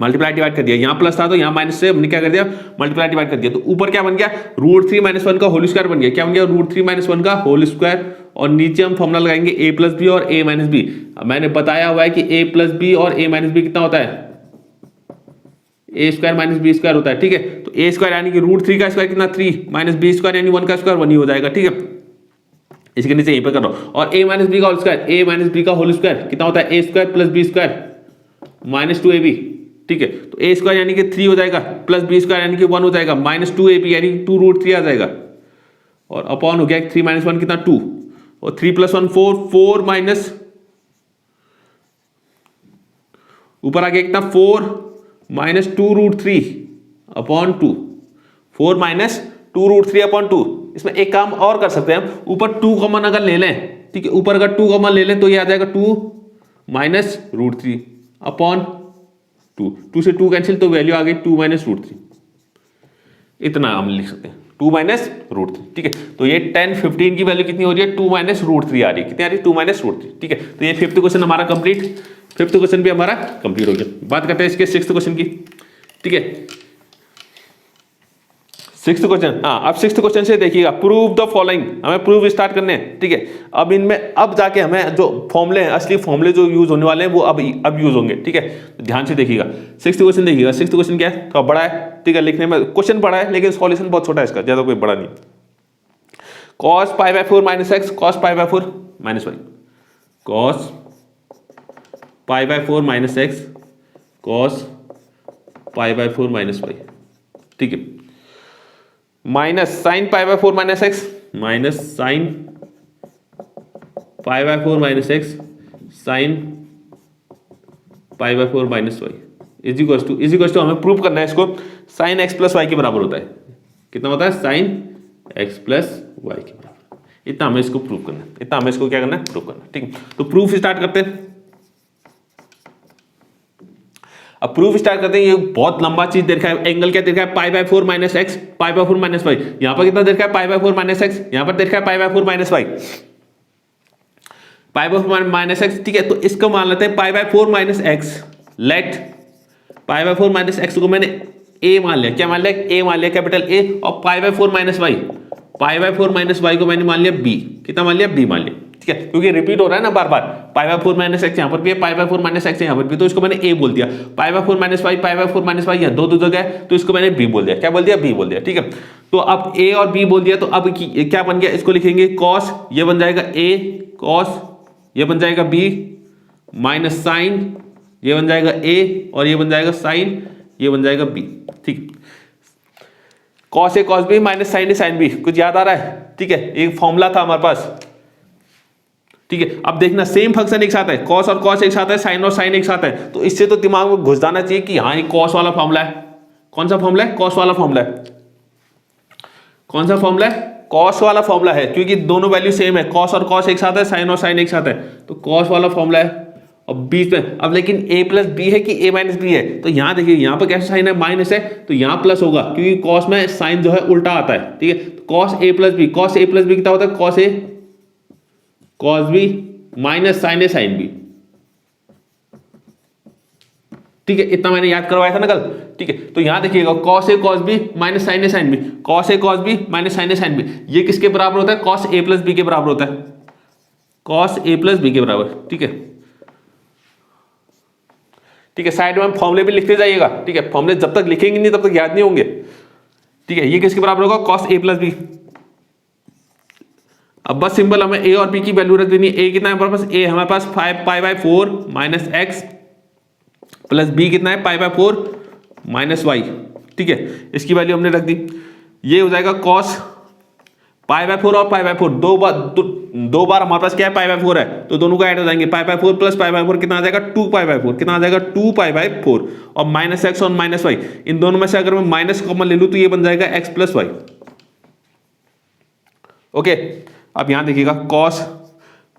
मल्टीप्लाई डिवाइड कर दिया। यहाँ प्लस था तो यहाँ माइनस से हमने क्या कर दिया, मल्टीप्लाई डिवाइड कर दिया। तो ऊपर क्या बन गया, √3 - 1 का होल स्क्वायर बन गया। क्या बन गया, √3 - 1 का होल स्क्वायर, और नीचे हम फॉर्मूला लगाएंगे a + b और a - b। मैंने बताया हुआ है कि a + b और a - b कितना होता है, a² - b² होता है, ठीक है। तो a² यानी कि √3 का स्क्वायर कितना 3 - b² यानी 1 का स्क्वायर 1 ही हो जाएगा, ठीक है। इसके नीचे यहीं पे कर रहा हूं, और a - b का होल स्क्वायर, a - b का होल स्क्वायर कितना होता है, a² + b² -2ab, ठीक है। तो a² यानी कि 3 हो जाएगा, प्लस b² यानी कि 1 हो जाएगा, -2ab यानी 2√3 आ जाएगा, और अपॉन हो गया 3 - 1 कितना 2, और 3 + 1 4, 4 माइनस ऊपर आ गया कितना 4 - 2√3/2, 4 - 2√3/2। इसमें एक काम और कर सकते हैं हम, ऊपर 2 कॉमन अगर ले लें, ठीक है, ऊपर अगर 2 कॉमन ले लें तो ये आ जाएगा 2 - √3/2, 2 से 2 कैंसिल, तो वैल्यू आ गई 2 - √3। इतना हम लिख सकते हैं, 2 - √3, ठीक है। तो ये 10, 15 की वैल्यू कितनी हो रही है, 2 - √3 आ रही है, कितनी आ रही है, 2 - √3, ठीक है। तो ये 5th क्वेश्चन हमारा कंप्लीट, 5th क्वेश्चन भी हमारा कंप्लीट हो गया। बात करते हैं इसके 6th क्वेश्चन की, ठीक है। 6th क्वेश्चन, हाँ, अब 6th क्वेश्चन से देखिएगा, प्रूव द फॉलोइंग, हमें प्रूव स्टार्ट करने हैं, ठीक है। अब इनमें अब जाके हमें जो फॉर्मूले हैं, असली फॉर्मूले जो यूज होने वाले हैं वो अब यूज होंगे, ठीक है। तो ध्यान से देखिएगा 6th क्वेश्चन देखिएगा। 6th क्वेश्चन क्या है, थोड़ा बड़ा है, ठीक है, लिखने में क्वेश्चन बड़ा है लेकिन सॉल्यूशन बहुत छोटा है इसका, ज्यादा कोई बड़ा नहीं। cos π/4 - x, cos π/4 - y, cos π/4 - x, cos π/4 - y, ठीक है, minus sin π/4 - x, minus sin π/4 - x, sin π/4 - y is equal to हमें प्रूव करना है इसको, sin x + y के बराबर होता है। कितना होता है, sin x + y के बराबर। इतना हमें इसको प्रूव करना है, इतना हमें इसको क्या करना है, प्रूव करना है, ठीक है। तो प्रूफ स्टार्ट करते हैं। अब प्रूफ स्टार्ट करते हैं। ये बहुत लंबा चीज दे रखा है, एंगल क्या दे रखा है, π/4 - x, π/4 - y। यहां पर कितना दे रखा है, π/4 - x, यहां पर दे रखा है π/4 - y, π/4 - x, ठीक है। तो इसको मान लेते हैं π/4 - x, लेट π/4 - x को मैंने a मान लिया, क्या मान लिया, a मान लिया, कैपिटल A, और π/4 - y, π/4 - y को मैंने मान लिया b, कितना मान लिया, b मान लिया, ठीक है। क्योंकि रिपीट हो रहा है ना बार बार, π/4 - x यहां पर भी है, π/4 - x यहां पर भी, तो इसको मैंने a बोल दिया, π/4 - y, π/4 - y यहां दो जगह है, तो इसको मैंने b बोल दिया, क्या बोल दिया, b बोल दिया, ठीक है। तो अब a और b बोल दिया, तो अब क्या बन गया, इसको लिखेंगे cos, ये बन जाएगा a cos, ये बन जाएगा b, माइनस साइन, ये बन जाएगा a, और ये बन जाएगा साइन, ये बन जाएगा b, ठीक। cos a cos b minus sine a sine b, कुछ याद आ रहा है, ठीक है। एक फॉर्मूला था हमारे पास, ठीक है। अब देखना सेम फंक्शन एक साथ है, cos और cos एक साथ है, sin और sin एक साथ है, तो इससे तो दिमाग में घुस जाना चाहिए कि हाँ ये cos वाला फॉर्मूला है। कौन सा फॉर्मूला है, cos वाला फॉर्मूला है। कौन सा फॉर्मूला है, cos वाला फॉर्मूला है, क्योंकि दोनों वैल्यू सेम है, cos और cos एक साथ है, sin और sin एक साथ है, तो cos वाला फॉर्मूला है। अब बीच में अब लेकिन a + b है कि a - b है, तो यहां देखिए, यहां पर कैसे साइन है, माइनस है, तो यहां प्लस होगा, क्योंकि cos में साइन जो है उल्टा आता है, ठीक है। cos a + b, cos a + b कितना होता है, cos a cos b minus sin a sin b, ठीक है। इतना मैंने याद करवाया था ना कल, ठीक है। तो यहां देखिएगा cos a cos b minus sin a sin b, cos a cos b minus sin a sin b, ये किसके बराबर होता है, cos a + b के बराबर होता है, cos a + b के बराबर, ठीक है, ठीक है। साइड में हम फॉर्मूले भी लिखते जाइएगा, ठीक है। फॉर्मूले जब तक लिखेंगे नहीं तब तक याद नहीं होंगे, ठीक है। ये किसके बराबर होगा, cos a + b। अब बस सिंपल हमें a और b की वैल्यू रख देनी है। a कितना है हमारे पास, a हमारे पास 5π/4 - x प्लस b कितना है, π/4 - y, ठीक है। इसकी वैल्यू हमने रख दी, ये हो जाएगा cos पाई बाय 4 और पाई बाय 4 दो बार हमारे पास क्या है, पाई बाय 4 है, तो दोनों को ऐड हो जाएंगे। पाई बाय 4 प्लस पाई बाय 4 कितना आ जाएगा, 2 पाई बाय 4, कितना आ जाएगा 2 पाई बाय 4। और माइनस एक्स और माइनस वाई, इन दोनों में से अगर मैं माइनस कॉमन ले लूं तो ये बन जाएगा एक्स प्लस वाई। ओके, अब यहां देखिएगा कॉस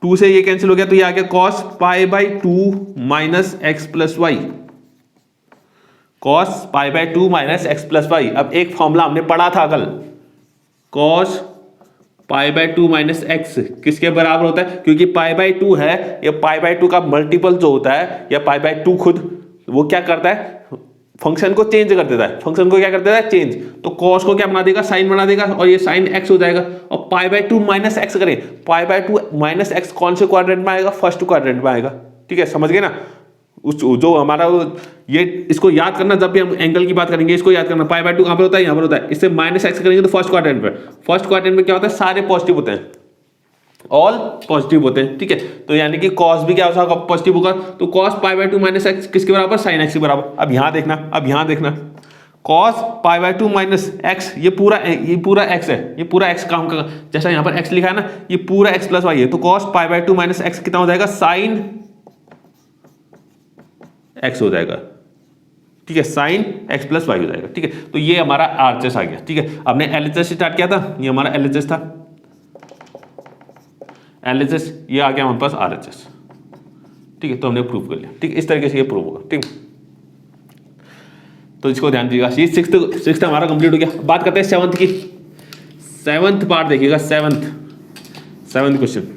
2 से ये कैंसिल हो गया, तो ये आ गया cos pi by 2 minus x plus y, cos pi by 2 minus x plus y. अब एक फॉर्मूला हमने पढ़ा था कल, cos pi by 2 minus x किसके बराबर होता है, क्योंकि पाई बाय 2 है, या पाई बाय 2 का मल्टीपल जो होता है, या पाई बाय 2 खुद वो क्या करता है, फंक्शन को चेंज कर देता है, फंक्शन को क्या कर देता है, चेंज। तो कॉस को क्या बना देगा, साइन बना देगा, और ये साइन एक्स हो जाएगा। और पाई बाय 2 माइनस एक्स करें, पाई बाय 2 माइनस एक्स कौन से क्वाड्रेंट में आएगा, फर्स्ट क्वाड्रेंट में आएगा। ठीक है, समझ गए ना। उस जो हमारा ये इसको याद करना, जब भी हम एंगल की बात करेंगे इसको याद करना, पाई बाय 2 कहां पर होता है, यहां पर होता है। इससे माइनस एक्स करेंगे तो फर्स्ट क्वाड्रेंट पे, फर्स्ट क्वाड्रेंट में क्या होता है, सारे पॉजिटिव होते हैं, ऑल पॉजिटिव होते हैं। ठीक है, तो यानी कि कॉस भी क्या होगा, पॉजिटिव होगा। तो cos pi by 2 minus x किसके बराबर, साइन एक्स के बराबर। अब यहां देखना, cos pi by 2 minus x, ये पूरा एक्स है, ये पूरा एक्स काम का, जैसा यहां पर एक्स लिखा है ना, ये पूरा एक्स प्लस वाई है। तो cos pi by 2 minus x कितना हो जाएगा, साइन एक्स हो जाएगा। ठीक है, साइन एक्स प्लस वाई हो जाएगा। ठीक है, तो ये हमारा आरएचएस आ गया। ठीक है, हमने एलएचएस स्टार्ट किया था, ये हमारा एलएचएस था, एलएचएस ये आ गया हमारे पास आरएचएस। ठीक है, तो हमने प्रूव कर लिया। ठीक है, इस तरीके से ये प्रूव होगा। ठीक, तो इसको ध्यान दीजिएगा। ये सिक्स्थ हमारा कंप्लीट हो गया। बात करते हैं सेवंथ की। सेवंथ पार्ट देखिएगा, सेवंथ क्वेश्चन।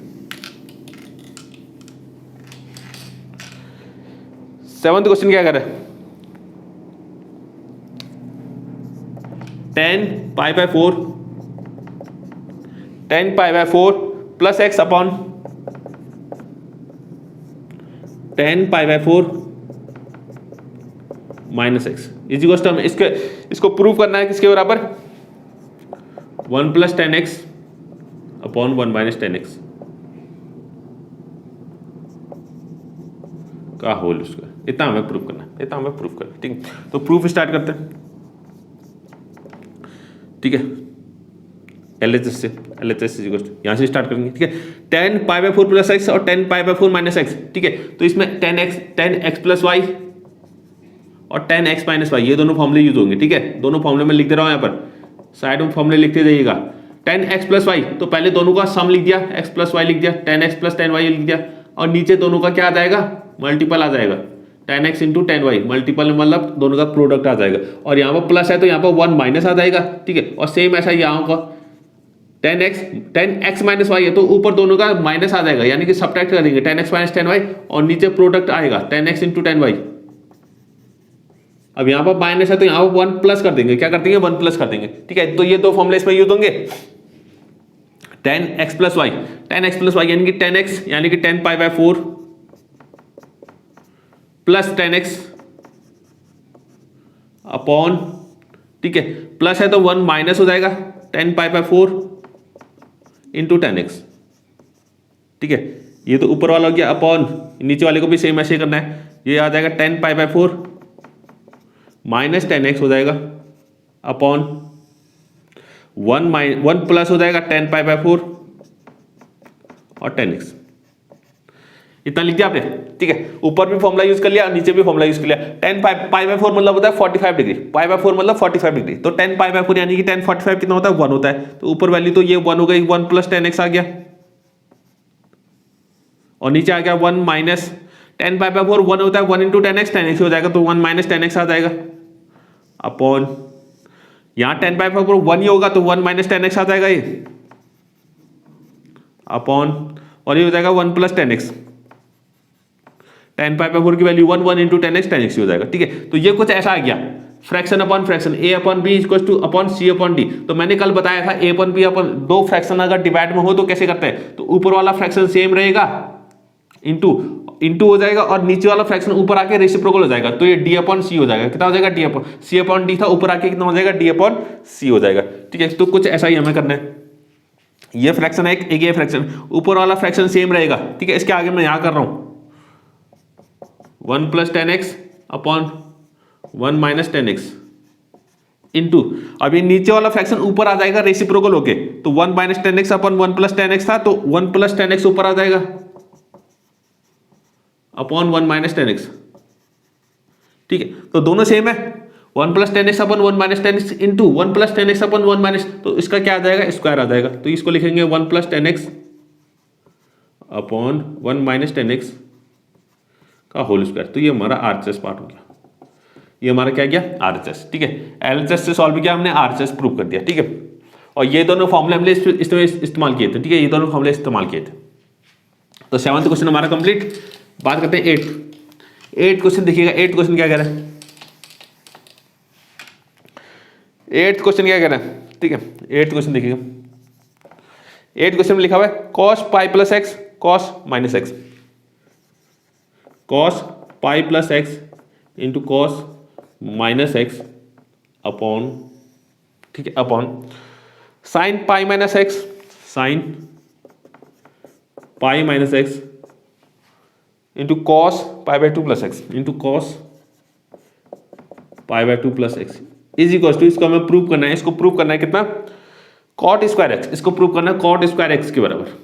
सेवंथ क्वेश्चन क्या कर रहा है, 10 pi by 4 plus x upon 10 pi by 4 minus x is equal to, इसको प्रूव करना है किसके बराबर, 1 plus 10x upon 1 minus 10x का होल स्क्वायर। इतना हमें प्रूव करना है। ठीक है, तो प्रूफ स्टार्ट करते हैं। ठीक है, एलएचएस से यहां से स्टार्ट करेंगे। ठीक है, 10 पाई बाय 4 प्लस एक्स और 10 पाई बाय 4 माइनस एक्स। ठीक है, तो इसमें 10x प्लस वाई और 10x माइनस वाई, ये दोनों फॉर्मूले यूज होंगे। ठीक है, दोनों फॉर्मूले में लिख दे रहा हूं, यहां पर साइड में फॉर्मूले लिखते जाइएगा। 10x प्लस वाई, तो पहले दोनों का सम लिख दिया, x प्लस वाई लिख दिया, 10x प्लस 10y लिख दिया, और नीचे दोनों का क्या आ जाएगा, मल्टीपल आ जाएगा, 10x इंटू 10y, मल्टीपल मतलब दोनों का प्रोडक्ट आ जाएगा। और यहाँ पर प्लस है तो यहाँ पर 1 माइनस आ जाएगा। ठीक है, और सेम ऐसा यहाँ का 10x माइनस वाई है, तो ऊपर दोनों का माइनस आ जाएगा, यानी कि सब्ट्रैक्ट करेंगे 10x माइनस 10y, और नीचे प्रोडक्ट आएगा 10x इंटू 10y। अब यहाँ पर माइनस है तो यहाँ पर 1 प्लस कर देंगे, क्या कर देंगे, 1 प्लस कर देंगे। ठीक है, तो ये दो फॉर्मूले इसमें यूज होंगे, 10x प्लस वाई, यानी कि 10x यानी कि 10 pi by 4 plus 10x upon, ठीक है, प्लस है तो 1 माइनस हो जाएगा, 10 पाई बाय 4 इंटू 10x। ठीक है, ये तो ऊपर वाला हो गया, अपॉन नीचे वाले को भी सेम ऐसे करना है, ये आ जाएगा 10 पाई बाय 4 माइनस 10x हो जाएगा, अपॉन 1 प्लस हो जाएगा 10 पाई बाय 4 और 10x। इतना लिख दिया आपने। ठीक है, ऊपर भी फॉर्मूला यूज कर लिया, नीचे भी फॉर्मूला यूज कर लिया। 10 पाई बाय 4 मतलब होता है 45 डिग्री, पाई बाय 4 मतलब 45 डिग्री, तो 10 पाई बाय 4 यानी कि 10 45 कितना होता है, 1 होता है। तो ऊपर वैल्यू तो ये 1 हो गई, 1 प्लस 10x आ गया, और नीचे आ गया 1 माइनस 10 पाई बाय 4 1 होता है, 1 इंटू 10x 10x हो जाएगा, तो 1 माइनस 10x आ जाएगा, अपॉन यहां 10 पाई बाय 4 1 ही होगा, तो 1 माइनस 10x आ जाएगा ये, अपॉन, और ये हो जाएगा 1 प्लस 10x, 10 पाई बाय 4 की वैल्यू 1 इंटू 10x हो जाएगा। ठीक है, तो ये कुछ ऐसा आ गया, fraction upon fraction, a upon b equal two upon c upon d। तो मैंने कल बताया था a अपॉन b अपॉन, दो फ्रैक्शन अगर डिवाइड में हो तो कैसे करते हैं, तो ऊपर वाला फ्रैक्शन सेम रहेगा, इंटू हो जाएगा, और नीचे वाला फ्रैक्शन ऊपर आके रेसिप्रोकल हो जाएगा, तो ये d अपॉन c हो जाएगा। कितना हो जाएगा, d upon c upon d था, ऊपर आके कितना हो जाएगा, d अपॉन c हो जाएगा। ठीक है, तो कुछ ऐसा ही हमें करना है। ये फ्रैक्शन है एक ये फ्रैक्शन, ऊपर वाला फ्रैक्शन सेम रहेगा। ठीक है, इसके आगे मैं यहां कर रहा हूं 1 plus 10x upon 1 minus 10x into, अभी नीचे वाला फ्रैक्शन ऊपर आ जाएगा रेसिप्रोकल होके, तो 1 माइनस 10x अपन 1 प्लस 10x था, तो 1 प्लस 10x ऊपर आ जाएगा अपॉन 1 माइनस 10x। ठीक है, तो दोनों सेम है, 1 प्लस 10x अपन 1 minus 10x into 1 plus 10x अपन 1 माइनस, तो इसका क्या आ जाएगा, स्क्वायर आ जाएगा, तो इसको लिखेंगे 1 plus 10x upon 1 minus 10x का होल स्क्वायर। तो ये हमारा आरएचएस पार्ट हो गया, ये हमारा क्या गया, आरएचएस। ठीक है, एलएचएस से सॉल्व किया हमने, आरएचएस प्रूव कर दिया। ठीक है, और ये दोनों फॉर्मूले हमने इसमें इस्तेमाल किए थे। ठीक है, ये दोनों फॉर्मूले इस्तेमाल किए थे। तो 7वां क्वेश्चन हमारा कंप्लीट। बात करते हैं 8 क्वेश्चन। देखिएगा 8 क्वेश्चन क्या कह रहा है, 8 क्वेश्चन क्या कह रहा है। ठीक है, 8 क्वेश्चन देखिएगा, 8 क्वेश्चन में लिखा हुआ है cos pi plus x cos minus x, cos pi plus x into cos minus x upon, ठीक है, upon sine pi minus x, sine pi minus x into cos pi by 2 plus x, into cos pi by 2 plus x is equal to, इसको हमें प्रूव करना है, इसको प्रूव करना है कितना, कॉट स्क्वायर एक्स, इसको प्रूव करना है कॉट स्क्वायर एक्स के बराबर।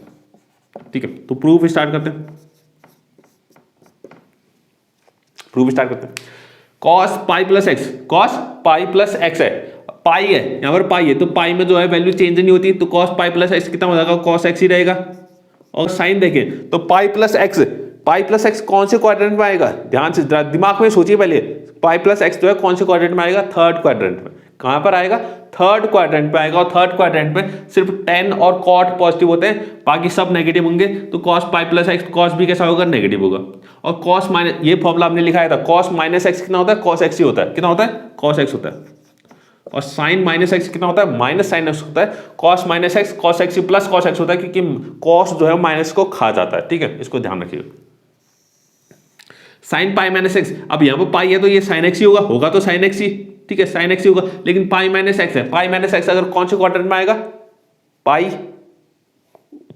ठीक है, तो प्रूफ स्टार्ट करते हैं, प्रूफ स्टार्ट करते हैं। Cos pi plus x, cos pi plus x है, पाई है यहां पर, पाई है, तो पाई में जो है वैल्यू चेंज नहीं होती, तो कॉस पाई प्लस एक्स कितना हो जाएगा, कॉस एक्स ही रहेगा। और साइन देखें तो पाई प्लस एक्स कौन से क्वाड्रेंट में आएगा, ध्यान से दिमाग में सोचिए पहले, पाई प्लस एक्स जो है कौन से क्वाड्रेंट में आएगा, थर्ड क्वाड्रेंट में। कहां पर आएगा, थर्ड क्वाड्रेंट पे आएगा, और थर्ड क्वाड्रेंट में सिर्फ tan और cot पॉजिटिव होते हैं, बाकी सब नेगेटिव होंगे, तो cos पाई प्लस एक्स, कॉस भी कैसा होगा, नेगेटिव होगा। और cos माइनस, ये फॉर्मूला आपने लिखा था, cos माइनस एक्स कितना होता है, cos एक्स ही होता है, कितना होता है, cos एक्स होता है। और साइन माइनस एक्स कितना होता है, माइनस साइन एक्स होता है। cos minus x cos x plus cos x होता है, क्योंकि cos जो है माइनस को खा जाता है। ठीक है, इसको ध्यान रखिएगा। साइन पाई माइनस एक्स, अब यहाँ पर पाई है तो ये साइन एक्स ही होगा, होगा तो साइन एक्स ही, ठीक है, साइन एक्स ही होगा, लेकिन पाई माइनस एक्स है, पाई माइनस एक्स अगर कौन से क्वाड्रेंट में आएगा, पाई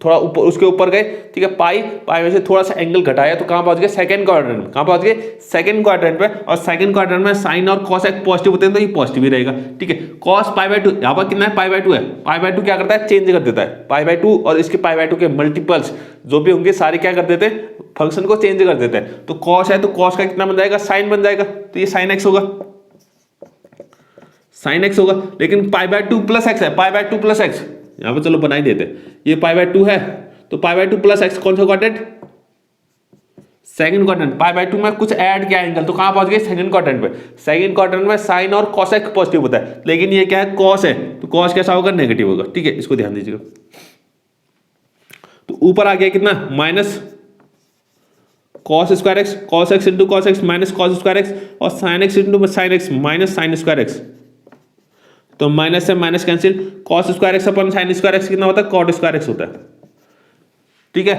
थोड़ा ऊपर, उसके ऊपर गए, ठीक है, पाई में से थोड़ा सा एंगल घटाया तो कहां पहुंच गए, सेकंड क्वाड्रेंट में। कहां पहुंच गए, सेकंड क्वाड्रेंट में। और सेकंड क्वाड्रेंट में साइन और कॉस एक्स पॉजिटिव होते हैं, तो ये पॉजिटिव ही रहेगा। ठीक है, कॉस पाई बाई 2, यहां पर कितना है, पाई बाई 2 है, पाई बाई 2 क्या करता है, चेंज कर देता है, पाई बाई 2 और इसके पाई बाई 2 के मल्टीपल्स जो भी होंगे सारे क्या कर देते हैं, फंक्शन को चेंज कर देते हैं। तो कॉस है तो कॉस का कितना बन जाएगा, साइन बन जाएगा, तो ये साइन एक्स होगा, साइन एक्स होगा। लेकिन पाई बाई 2 प्लस एक्स है, पाई बाई 2 प्लस एक्स यहां पर चलो बना ही देते, ये पाई बाई 2 है, तो पाई बाई 2 प्लस एक्स कौन सा quadrant, second quadrant. Pi by 2 में कुछ ऐड किया एंगल, तो कहां पहुंच गए, सेकंड क्वाड्रेंट पे। सेकंड क्वाड्रेंट में साइन और कॉस एक्स पॉजिटिव होता है, लेकिन ये क्या है, कॉस है, तो कॉस कैसा होगा, नेगेटिव होगा। ठीक है, इसको ध्यान दीजिएगा। तो ऊपर आ गया कितना, minus cos square x, cos x into cos x minus cos square x, और sine x into sine x minus sine square x, तो माइनस से minus cancel, cos square x अपन साइन स्क्वायर एक्स कितना होता है, कॉट स्क्वायर एक्स होता है। ठीक है,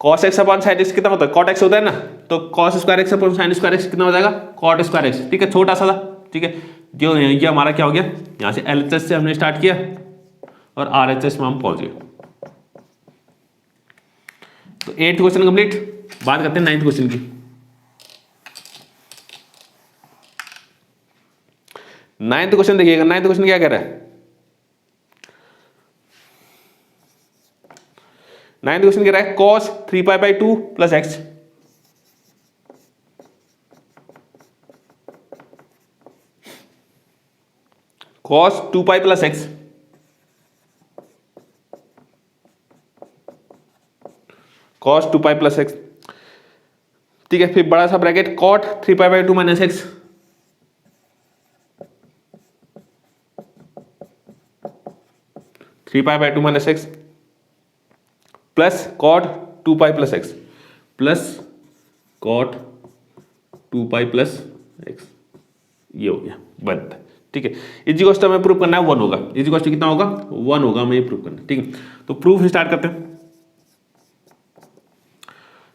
cos x अपन sin x कितना होता है, cot x होता है ना, तो cos स्क्वायर x अपन sin स्क्वायर x कितना हो जाएगा, cot स्क्वायर x। ठीक है, छोटा सा था। ठीक है, जो ये हमारा क्या हो गया, यहां से LHS से हमने स्टार्ट किया और RHS में हम पहुंच गए। तो 8th क्वेश्चन कंप्लीट। बात करते हैं 9th क्वेश्चन की। 9th क्वेश्चन देखिएगा, 9th क्वेश्चन क्या कह रहा है, 9th क्वेश्चन कह रहा है cos 3 pi by 2 plus x, cos 2 pi plus x, cos 2 pi plus x. ठीक है, फिर बड़ा सा bracket cot 3 pi by 2 minus x, three pi by 2 minus x plus cot 2 pi plus x, plus cot 2 pi plus x, ये हो गया बंद। ठीक है, इजी कॉस्ट हमें प्रूव करना है 1 होगा, इजी कॉस्ट कितना होगा, 1 होगा, हमें ये प्रूव करना है। ठीक है, तो प्रूफ स्टार्ट करते हैं।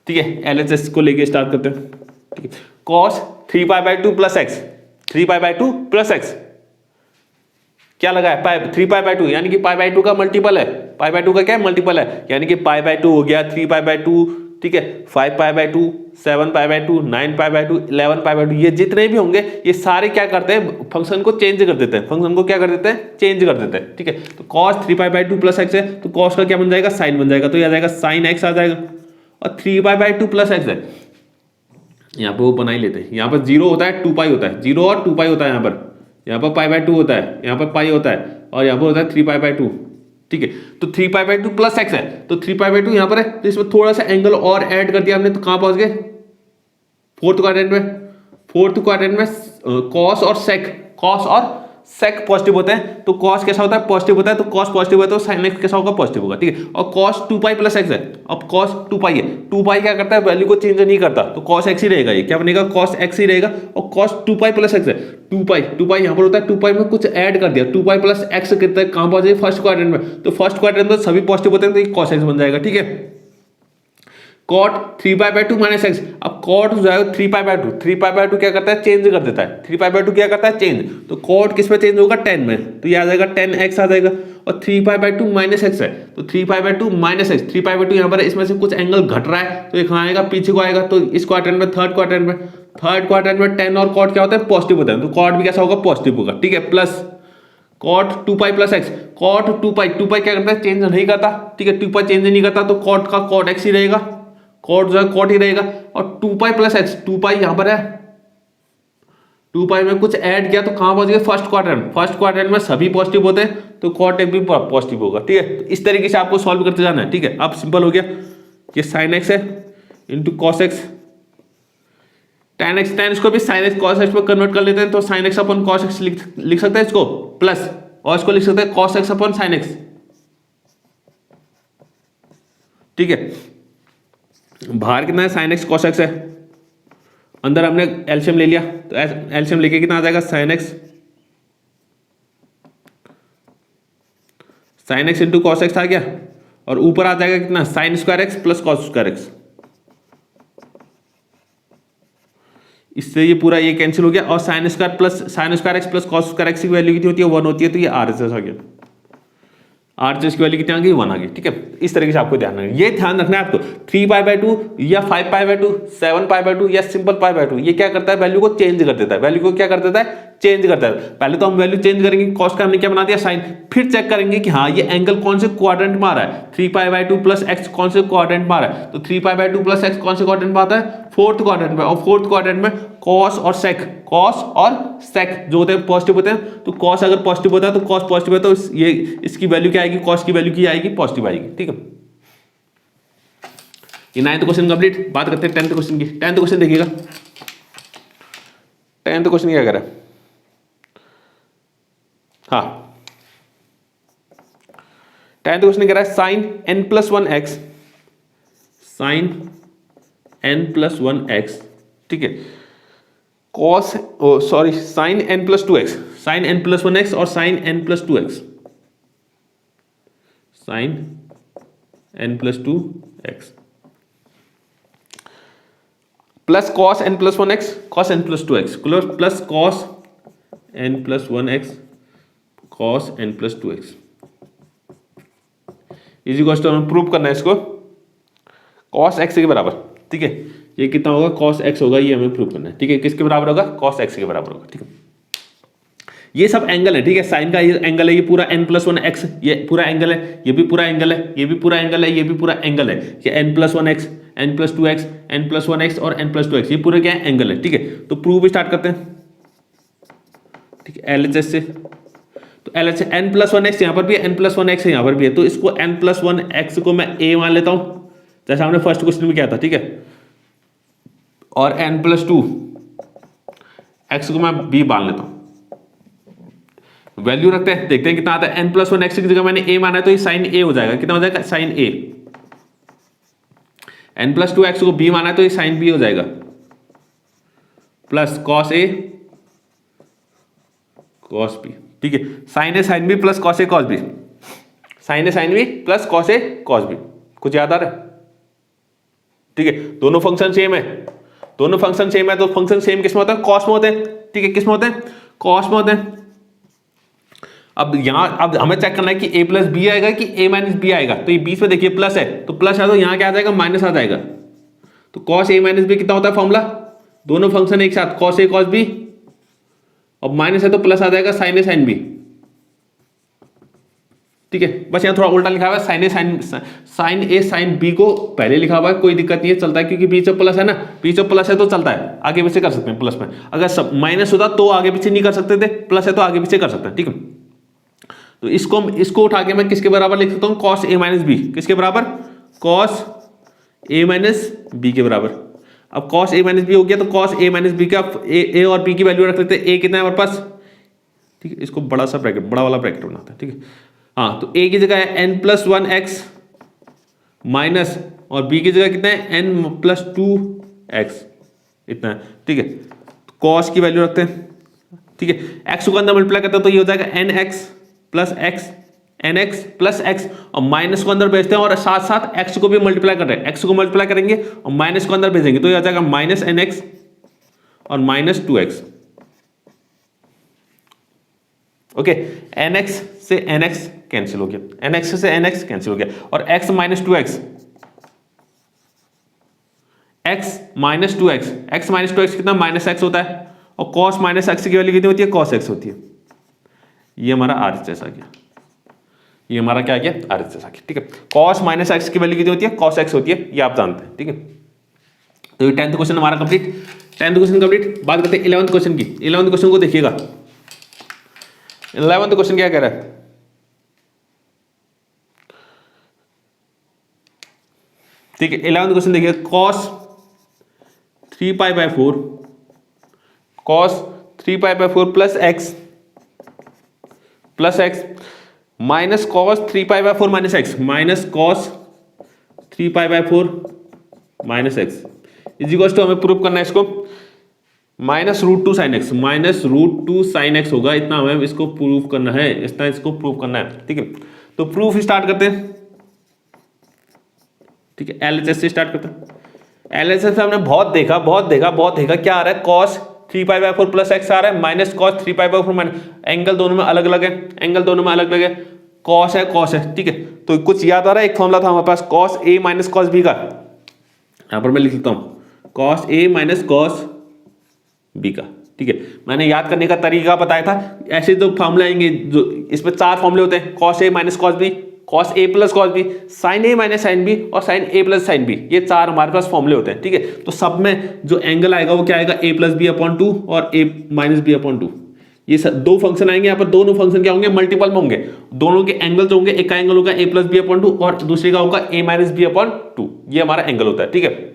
ठीक है, एलएचएस को लेके स्टार्ट करते हैं। ठीक है, cos 3 pi by 2 plus x, 3 pi by 2 plus x क्या लगा है, 3 पाई बाई 2, यानी कि पाई बाई 2 का मल्टीपल है, पाई बाई 2 का क्या है, मल्टीपल है, यानी कि पाई बाई 2 हो गया, 3 पाई बाई 2 ठीक है, 5π/2, 7π/2, 9π/2, 11π/2, ये जितने भी होंगे ये सारे क्या करते हैं, फंक्शन को चेंज कर देते हैं, फंक्शन को क्या कर देते हैं, चेंज कर देते हैं। ठीक है, तो cos 3π/2 प्लस एक्स है तो cos का क्या बन जाएगा, साइन बन जाएगा, तो ये आ जाएगा sin x आ जाएगा। और 3π/2 प्लस एक्स है, यहाँ पे वो बना ही लेते हैं, यहाँ पर 0 होता है 2π होता है, 0 और 2π होता है, यहाँ पर π/2 होता है, यहाँ पर पाई होता है और यहाँ पर होता है 3π/2। ठीक है, तो 3π/2 प्लस एक्स है तो 3π/2 यहाँ पर है, तो इसमें थोड़ा सा एंगल और ऐड कर दिया हमने, तो कहाँ पहुंच गए, फोर्थ क्वाड्रेंट में। फोर्थ क्वाड्रेंट में कॉस और सेक पॉजिटिव होते हैं, तो कॉस कैसा होता है, पॉजिटिव होता है, तो कॉस पॉजिटिव है तो साइन एक्स कैसा होगा, पॉजिटिव होगा। ठीक है, और कॉस 2π प्लस एक्स है, अब कॉस 2π है, 2π क्या करता है, वैल्यू को चेंज नहीं करता, तो कॉस एक्स ही रहेगा, ये क्या बनेगा, कॉस एक्स ही रहेगा। और कॉस 2π प्लस एक्स है, 2π यहाँ पर होता है, 2π में कुछ ऐड कर दिया, 2π प्लस एक्स कितना है, कहाँ पहुंच जाए, फर्स्ट क्वाड्रेंट में, तो फर्स्ट क्वाड्रेंट में सभी पॉजिटिव होते हैं, तो ये कॉस एक्स बन जाएगा। ठीक है, cot 3π/2 माइनस एक्स, अब cot हो जाएगा 3π/2, 3π/2 क्या करता है, चेंज कर देता है, 3π/2 क्या करता है, चेंज, तो cot किस में चेंज होगा, 10 में, तो ये आ जाएगा 10x आ जाएगा। और 3π/2 माइनस एक्स है, तो 3π/2 माइनस एक्स, 3π/2 यहाँ पर इसमें से कुछ एंगल घट रहा है, तो ये कहाँ आएगा, पीछे को आएगा, तो इस क्वाड्रेंट में, थर्ड क्वाड्रेंट में 10 और cot क्या होता है, पॉजिटिव होता है, तो cot भी कैसा होगा, पॉजिटिव होगा। ठीक है, plus cot 2π plus x, cot 2π क्या करता है, चेंज नहीं करता। ठीक है, 2π चेंज नहीं करता, तो cot का cot x ही रहेगा, कॉट जो है कॉट ही रहेगा। और 2π प्लस एक्स, 2π यहां पर है, 2π में कुछ ऐड किया तो कहां पहुंच गए, फर्स्ट क्वाड्रेंट में सभी पॉजिटिव होते हैं, तो कॉट एक भी पॉजिटिव होगा। ठीक है, तो इस तरीके से आपको सॉल्व करते जाना है। ठीक है, अब सिंपल हो गया, ये sin x है into cos x, tan x को भी sin x cos x में कन्वर्ट कर लेते हैं, तो sin x अपन cos x लिख सकते हैं इसको, प्लस और इसको लिख सकते हैं cos x अपन sin x। ठीक है, बाहर कितना है, sin x cos x है, अंदर हमने एलसीएम ले लिया, तो एलसीएम लेके कितना आ जाएगा, sin x into cos x आ गया, और ऊपर आ जाएगा कितना, sin square x plus cos square x, इससे ये पूरा ये कैंसिल हो गया। और sin square x plus cos square x की वैल्यू कितनी होती है, 1 होती है, तो ये RHS आ गया, RHS की वैल्यू कितनी आ गई, 1 आ गई। ठीक है, इस तरीके से आपको ध्यान रखना है, ये ध्यान रखना है आपको, 3π/2 या 5π/2, 7π/2 या सिंपल π/2, ये क्या करता है, वैल्यू को चेंज कर देता है, वैल्यू को क्या कर देता है, चेंज करता है। पहले तो हम वैल्यू चेंज करेंगे, कॉस का हमने क्या बना दिया, साइन, फिर चेक करेंगे कि हाँ ये एंगल कौन से क्वाड्रेंट में आ रहा है, 3π/2 प्लस एक्स कौन से क्वाड्रेंट में आ रहा है, तो 3π/2 प्लस एक्स कौन से क्वाड्रेंट में आता है, फोर्थ क्वाड्रेंट में, और फोर्थ क्वाड्रेंट में कॉस और सेक जो होते हैं पॉजिटिव होते हैं, तो कॉस अगर पॉजिटिव होता है तो कॉस पॉजिटिव है, तो ये इसकी वैल्यू क्या आएगी, कॉस की वैल्यू क्या आएगी, पॉजिटिव आएगी। ठीक है, ये 9th क्वेश्चन कंप्लीट। बात करते हैं 10th क्वेश्चन की। 10th क्वेश्चन देखिएगा, 10th क्वेश्चन क्या कह रहा है, हाँ 10th क्वेश्चन कह रहा है sin n plus 1x, sin n plus 1x, ठीक है, cos sorry sin n plus 2x, sin n plus 1x और sin n plus 2x, sin n plus 2x plus cos n plus 1x, cos n plus 2x plus cos n plus 1x, cos n plus 2x easy question हमें प्रूव करना है इसको, cos x के बराबर। ठीक है, ये कितना होगा, cos x होगा, ये हमें प्रूव करना है। ठीक है, किसके बराबर होगा, cos x के बराबर होगा। ठीक है, ये सब एंगल है। ठीक है, साइन का ये एंगल है, ये पूरा n प्लस 1x, ये पूरा एंगल है, ये भी पूरा एंगल है, ये भी पूरा एंगल है, ये भी पूरा एंगल है, ये n plus 1x, n plus 2x, n plus 1x और n प्लस 2x, ये पूरे क्या है, एंगल है। ठीक है, तो प्रूव स्टार्ट करते हैं। ठीक है, LHS से, तो LHS n प्लस 1x यहाँ पर भी है, n प्लस 1x यहाँ पर भी है, तो इसको n प्लस 1x को मैं a मान लेता हूँ, जैसा हमने फर्स्ट क्वेश्चन में किया था। ठीक है, और n प्लस 2x को मैं b मान लेता हूँ, वैल्यू रखते हैं, देखते हैं कितना आता है। n प्लस 1x की जगह मैंने a माना है, तो ये साइन a हो जाएगा, कितना हो जाएगा, sign a। n plus 2x को b माना है, तो ये साइन b हो जाएगा, plus cos a cos b। ठीक है, sine a sine b plus cos a cos b, sine a sine b plus cos a cos b, कुछ याद आ रहा है। ठीक है, दोनों फंक्शन सेम है, दोनों फंक्शन सेम है, तो फंक्शन सेम किस में होता है, कॉस में होते हैं। ठीक है, किस में होते हैं, कॉस में होते हैं। अब यहाँ अब हमें चेक करना है कि a प्लस बी आएगा कि a माइनस बी आएगा, तो ये बीच में देखिए प्लस है, तो प्लस है तो यहाँ क्या आ जाएगा, माइनस आ जाएगा। तो कॉस ए माइनस बी कितना होता है फॉर्मूला, दोनों फंक्शन एक साथ कॉस ए कॉस बी, और माइनस है तो प्लस आ जाएगा साइन ए साइन बी। ठीक है, बस यहाँ थोड़ा उल्टा लिखा हुआ है, साइन ए साइन बी को पहले लिखा हुआ है, कोई दिक्कत नहीं है, चलता है, क्योंकि बीच में प्लस है ना, बीच में प्लस है तो चलता है, आगे पीछे कर सकते हैं प्लस में। अगर सब माइनस होता तो आगे पीछे नहीं कर सकते थे, प्लस है तो आगे पीछे कर सकते हैं। ठीक है, तो इसको उठा के मैं किसके बराबर लिख सकता हूँ, कॉस ए माइनस बी, किसके बराबर, कॉस ए माइनस बी के बराबर। अब कॉस ए माइनस बी हो गया, तो कॉस ए माइनस बी का ए और बी की वैल्यू रख लेते हैं। ए कितना है हमारे पास, ठीक है, इसको बड़ा सा ब्रैकेट, बड़ा वाला ब्रैकेट बनाते हैं। ठीक है, हाँ, तो ए की जगह है n plus one x minus, और बी की जगह कितना है एन प्लस टू एक्स, इतना है। ठीक है, कॉस की वैल्यू रखते हैं। ठीक है, एक्स को अंदर मल्टीप्लाई करते हैं तो ये हो जाएगा n x plus x, n x plus x, और माइनस को अंदर भेजते हैं और साथ साथ एक्स को भी मल्टीप्लाई कर रहे हैं, एक्स को मल्टीप्लाई करेंगे और माइनस को अंदर भेजेंगे, तो ये आ जाएगा माइनस एन एक्स और minus two x. Okay, n x से एन एक्स कैंसिल हो गया, एन एक्स से एन एक्स कैंसिल हो गया, और x minus two x, x minus two x, x minus two x कितना, माइनस एक्स होता है, और कॉस माइनस एक्स की वैल्यू कितनी होती है, कॉस एक्स होती है। ये हमारा आर जैसा गया, ये हमारा क्या गया, आर जैसा गया। ठीक है, कॉस माइनस एक्स की वैल्यू कितनी होती है, कॉस एक्स होती है, ये आप जानते हैं। ठीक है, तो ये 10th क्वेश्चन हमारा कंप्लीट, 10th क्वेश्चन कंप्लीट। बात करते हैं 11th क्वेश्चन की। 11th क्वेश्चन को देखिएगा, 11th क्वेश्चन क्या कह रहा है, ठीक है, 11th क्वेश्चन देखिए, cos 3π/4, cos 3π/4 plus x minus cos 3π/4 minus x, minus cos 3π/4 minus x is equal to, हमें प्रूव करना है इसको, minus root two sine x, minus root two sine x होगा, इतना हमें इसको प्रूव करना है, इतना इसको प्रूव करना है। ठीक है, तो प्रूफ स्टार्ट करते हैं। ठीक है, एलएचएस से स्टार्ट करते हैं। एलएचएस से हमने बहुत देखा, क्या आ रहा है, कॉस 3π/4 प्लस एक्स आ रहा है, माइनस कॉस 3π/4 माइनस, एंगल दोनों में अलग अलग है, एंगल दोनों में अलग अलग है, कॉस है। ठीक है, तो कुछ याद आ रहा है, एक फॉर्मूला था हमारे पास cos A minus cos B का, यहां पर मैं लिख लेता हूं cos A minus cos B का। ठीक है, मैंने याद करने का तरीका बताया था, ऐसे जो फॉर्मूले आएंगे, जो इसमें 4 फॉर्मूले होते हैं, cos A minus cos B, cos A plus cos B, sign A minus sine B, और साइन ए प्लस साइन बी, ये 4 हमारे पास फॉर्मूले होते हैं। ठीक है, तो सब में जो एंगल आएगा वो क्या आएगा, ए प्लस बी अपॉन 2 और ए माइनस बी अपॉन 2, ये दो फंक्शन आएंगे। यहाँ पर दोनों फंक्शन क्या होंगे, मल्टीपल में होंगे, दोनों के एंगल जो होंगे, एक का एंगल होगा ए प्लस बी अपॉन 2 और दूसरे का होगा ए माइनस बी अपॉन 2, ये हमारा एंगल होता है। ठीक है,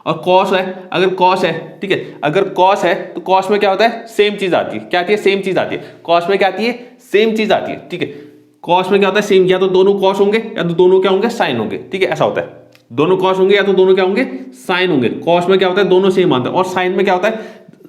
और कॉस है, अगर कॉस है, ठीक है, अगर कॉस है तो कॉस में क्या होता है, सेम चीज आती है, क्या आती है, सेम चीज आती है, कॉस में क्या आती है, सेम चीज आती है। ठीक है, कॉस में क्या होता है, सेम, या तो दोनों कॉस होंगे या तो दोनों क्या होंगे, साइन होंगे। ठीक है, ऐसा होता है, दोनों कॉस होंगे या तो दोनों क्या होंगे, साइन होंगे। कॉस में क्या होता है, दोनों सेम आता है, और साइन में क्या होता है,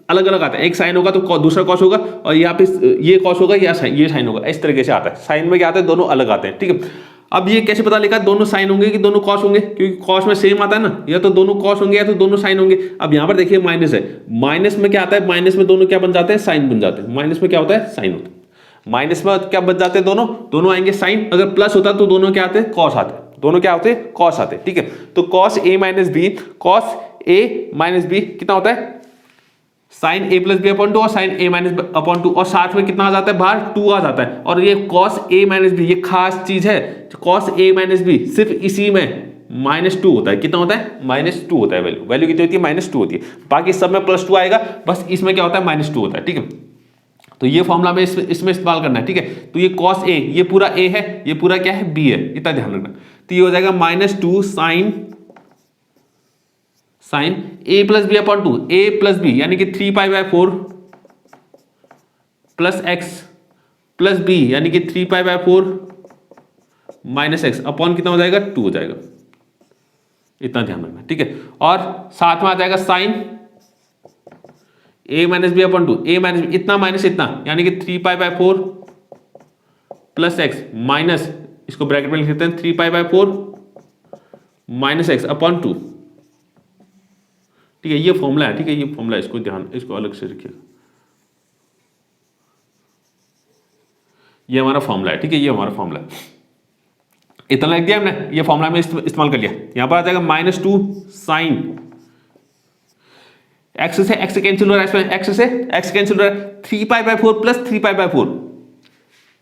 अलग अलग आता है, एक साइन होगा तो दूसरा कॉस होगा, और यहाँ पे ये कॉस होगा या ये साइन होगा, इस तरीके से आता है। साइन में क्या आता है, दोनों अलग आते हैं। ठीक है, अब ये कैसे पता लगा दोनों साइन होंगे कि दोनों कॉस होंगे, क्योंकि कॉस में सेम आता है ना, या तो दोनों कॉस होंगे या तो दोनों साइन होंगे। अब यहाँ पर देखिए माइनस है, माइनस में क्या आता है, माइनस में दोनों क्या बन जाते हैं, साइन बन जाते हैं। माइनस में क्या होता है, साइन होता है। माइनस में क्या बन जाते हैं, दोनों आएंगे साइन। अगर प्लस होता तो दोनों क्या आते हैं, कॉस आते हैं, दोनों क्या होते हैं, कॉस आते हैं। ठीक है, तो cos A minus B, cos A minus B कितना होता है, साइन ए प्लस बी अपॉन 2 और साइन ए माइनस बी अपॉन 2, और साथ में कितना आ जाता है, बाहर 2 आ जाता है। और ये कॉस ए माइनस बी, ये खास चीज है, कॉस ए माइनस बी सिर्फ इसी में -2 होता है। कितना होता है, -2 होता है। वैल्यू कितनी होती है, -2 होती है। बाकी सब में +2 आएगा, बस इसमें क्या होता है, -2 होता है। ठीक है, तो ये फॉर्मूला में इसमें इस्तेमाल करना है। ठीक है, तो ये कॉस ए, ये पूरा ए है, ये पूरा क्या है, बी है, इतना ध्यान रखना। तो ये हो जाएगा -2 साइन ए प्लस बी अपॉन 2, ए प्लस बी यानी कि 3π/4 प्लस एक्स प्लस बी यानी कि 3π/4 माइनस एक्स अपॉन कितना हो जाएगा, 2 हो जाएगा। इतना ध्यान रखना। ठीक है, और साथ में आ जाएगा साइन ए माइनस बी अपॉन 2, ए माइनस बी, इतना माइनस इतना यानी कि 3π/4 प्लस एक्स माइनस, इसको ब्रैकेट में लिख देते हैं, 3π/4 माइनस एक्स अपॉन 2। ठीक है, ये फॉर्मूला है। ठीक है, ये फॉर्मूला, इसको अलग से रखिएगा, ये हमारा फॉर्मूला है। ठीक है, ये हमारा फॉर्मूला है। इतना लिख दिया हमने, ये फॉर्मूला में इस्तेमाल कर लिया। यहां पर आ जाएगा -2 साइन, एक्स से एक्स कैंसिल हो रहा है, इसमें एक्स से एक्स कैंसिल हो रहा है, 3π/4 प्लस 3π/4,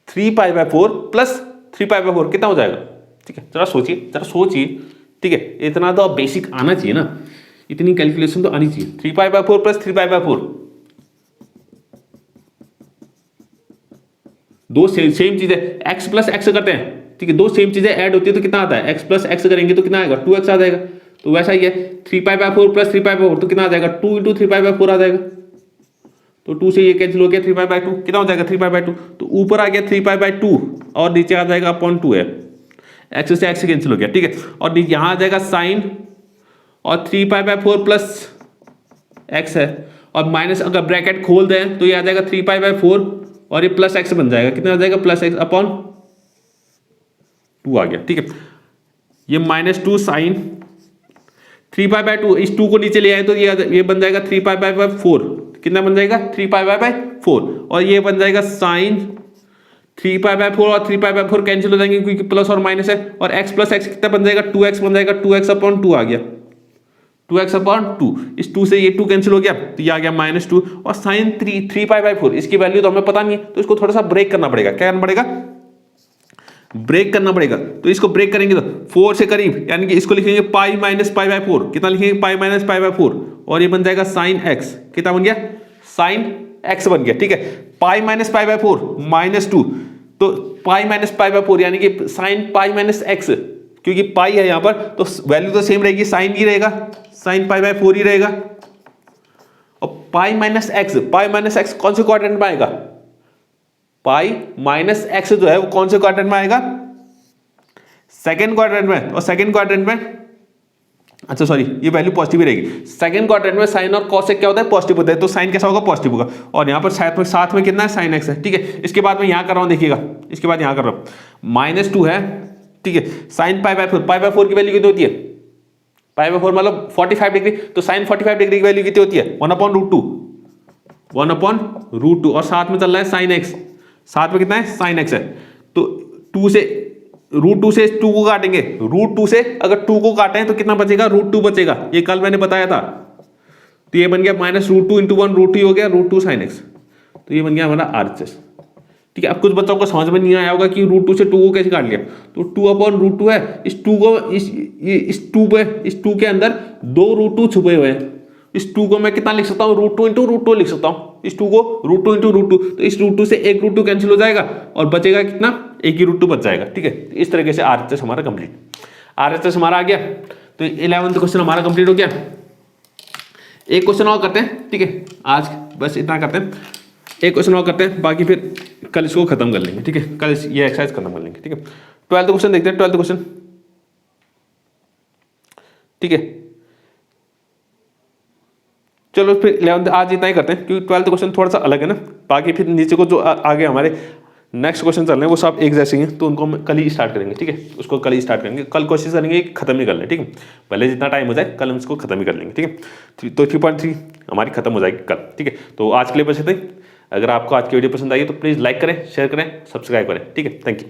3π/4 प्लस 3π/4 कितना हो जाएगा? ठीक है, जरा सोचिए। ठीक है, इतना तो बेसिक आना चाहिए ना, इतनी कैलकुलेशन तो आनी चाहिए। 3π/4 प्लस 3π/4, दो सेम चीजें x प्लस एक्स करते हैं, ठीक है, दो सेम चीजें ऐड होती है तो कितना आता है? x प्लस एक्स करेंगे तो कितना आएगा? 2x आ जाएगा। तो वैसा ही है, 3π/4 प्लस 3π/4 तो कितना आ जाएगा? 2 × 3π/4 आ जाएगा। तो 2 से ये कैंसिल हो गया, 3π/2 कितना हो जाएगा? 3π/2। तो ऊपर आ गया 3π/2 और नीचे आ जाएगा /2 है, एक्स से एक्स कैंसिल हो गया। ठीक है, और यहाँ आ जाएगा साइन और 3π/4 प्लस एक्स है और माइनस, अगर ब्रैकेट खोल दें तो ये आ जाएगा 3π/4 और ये प्लस एक्स बन जाएगा, कितना आ जाएगा? प्लस एक्स अपॉन 2 आ गया। ठीक है, ये -2 साइन 3π/2, इस 2 को नीचे ले आए तो ये बन जाएगा 3π/4, कितना बन जाएगा? 3π/4 और ये बन जाएगा साइन 3π/4 और 3π/4 कैंसिल हो जाएंगे क्योंकि प्लस और माइनस है, और x प्लस एक्स कितना बन जाएगा? 2x बन जाएगा, 2x अपॉन 2 आ गया, 2x अपॉन 2। इस 2 से ये 2 कैंसिल हो गया तो ये आ गया -2 और साइन 3π/4, इसकी वैल्यू तो हमें पता नहीं है तो इसको थोड़ा सा ब्रेक करना पड़ेगा। क्या करना पड़ेगा? ब्रेक करना पड़ेगा। तो इसको ब्रेक करेंगे तो 4 से करीब, यानी कि इसको लिखेंगे पाई माइनस π/4, कितना लिखेंगे? पाई माइनस π/4 और ये बन जाएगा साइन x, कितना बन गया? साइन x बन गया। ठीक है, पाई माइनस π/4 -2, तो पाई माइनस π/4 यानी कि साइन पाई माइनस x, क्योंकि पाई है यहां पर तो वैल्यू तो सेम रहेगी, साइन ही रहेगा, साइन π/4 ही रहेगा। और पाई माइनस x कौन से क्वाड्रेंट में आएगा? पाई माइनस x जो है वो कौन से क्वाड्रेंट में आएगा? सेकंड क्वाड्रेंट में। और सेकंड क्वाड्रेंट में, अच्छा सॉरी, ये वैल्यू पॉजिटिव ही रहेगी। सेकंड क्वाड्रेंट में साइन और कॉसेक क्या होता है? पॉजिटिव होता है, तो साइन कैसा होगा? पॉजिटिव होगा। और यहाँ पर साथ में कितना है? साइन एक्स है। ठीक है, इसके बाद मैं यहाँ कर रहा हूँ, देखिएगा, इसके बाद यहाँ कर रहा हूँ -2 है। ठीक है, साइन π/4 की वैल्यू कितनी होती है? π/4 मतलब 45 डिग्री, तो साइन 45 डिग्री की वैल्यू कितनी होती है? 1/√2, 1/√2 और साथ में चल रहा है साइन एक्स, साथ में कितना है? साइन एक्स है। तो 2 से √2 से 2 को काटेंगे, √2 से अगर 2 को काटें तो कितना बचेगा? √2 बचेगा, ये कल मैंने बताया था। तो ये बन गया -√2 × 1 √2 हो गया √2 sin x, तो ये बन गया हमारा RHS। ठीक है, अब कुछ बच्चों को समझ में नहीं आया होगा कि √2 से 2 को कैसे काट लिया। तो 2/√2 है, इस 2 को इस 2 के अंदर 2 √2 छुपे हुए हैं। इस 2 को मैं कितना लिख सकता हूँ? √2 × √2 लिख सकता हूँ। इस 2 को √2 × √2, तो इस √2 से एक √2 कैंसिल हो जाएगा और बचेगा कितना? एक ही √2 बच जाएगा। ठीक है, इस तरीके से RHS हमारा कंप्लीट, RHS हमारा आ गया। तो 11वां क्वेश्चन हमारा कंप्लीट हो गया। एक क्वेश्चन और करते हैं, ठीक है, आज बस इतना करते हैं, एक क्वेश्चन और करते हैं, बाकी फिर कल इसको खत्म कर लेंगे। ठीक है, कल ये एक्सरसाइज खत्म कर लेंगे। ठीक है, 12वां क्वेश्चन देखते हैं, 12वां क्वेश्चन। ठीक है, चलो फिर 11 आज इतना ही करते हैं क्योंकि 12वां क्वेश्चन थोड़ा सा अलग है ना। बाकी फिर नीचे को जो आगे हमारे नेक्स्ट क्वेश्चन चल रहे हैं वो सब एक जैसे ही हैं, तो उनको हम कल ही स्टार्ट करेंगे। ठीक है, उसको कल ही स्टार्ट करेंगे, कल कोशिश करेंगे खत्म ही कर लें। ठीक है, भले जितना टाइम हो जाए कल हम इसको खत्म ही कर लेंगे। ठीक है, तो 3.3 हमारी खत्म हो जाएगी कल। ठीक है, तो आज के लिए बस इतना ही। अगर आपको आज की वीडियो पसंद आई तो प्लीज़ लाइक करें, शेयर करें, सब्सक्राइब करें। ठीक है, थैंक यू।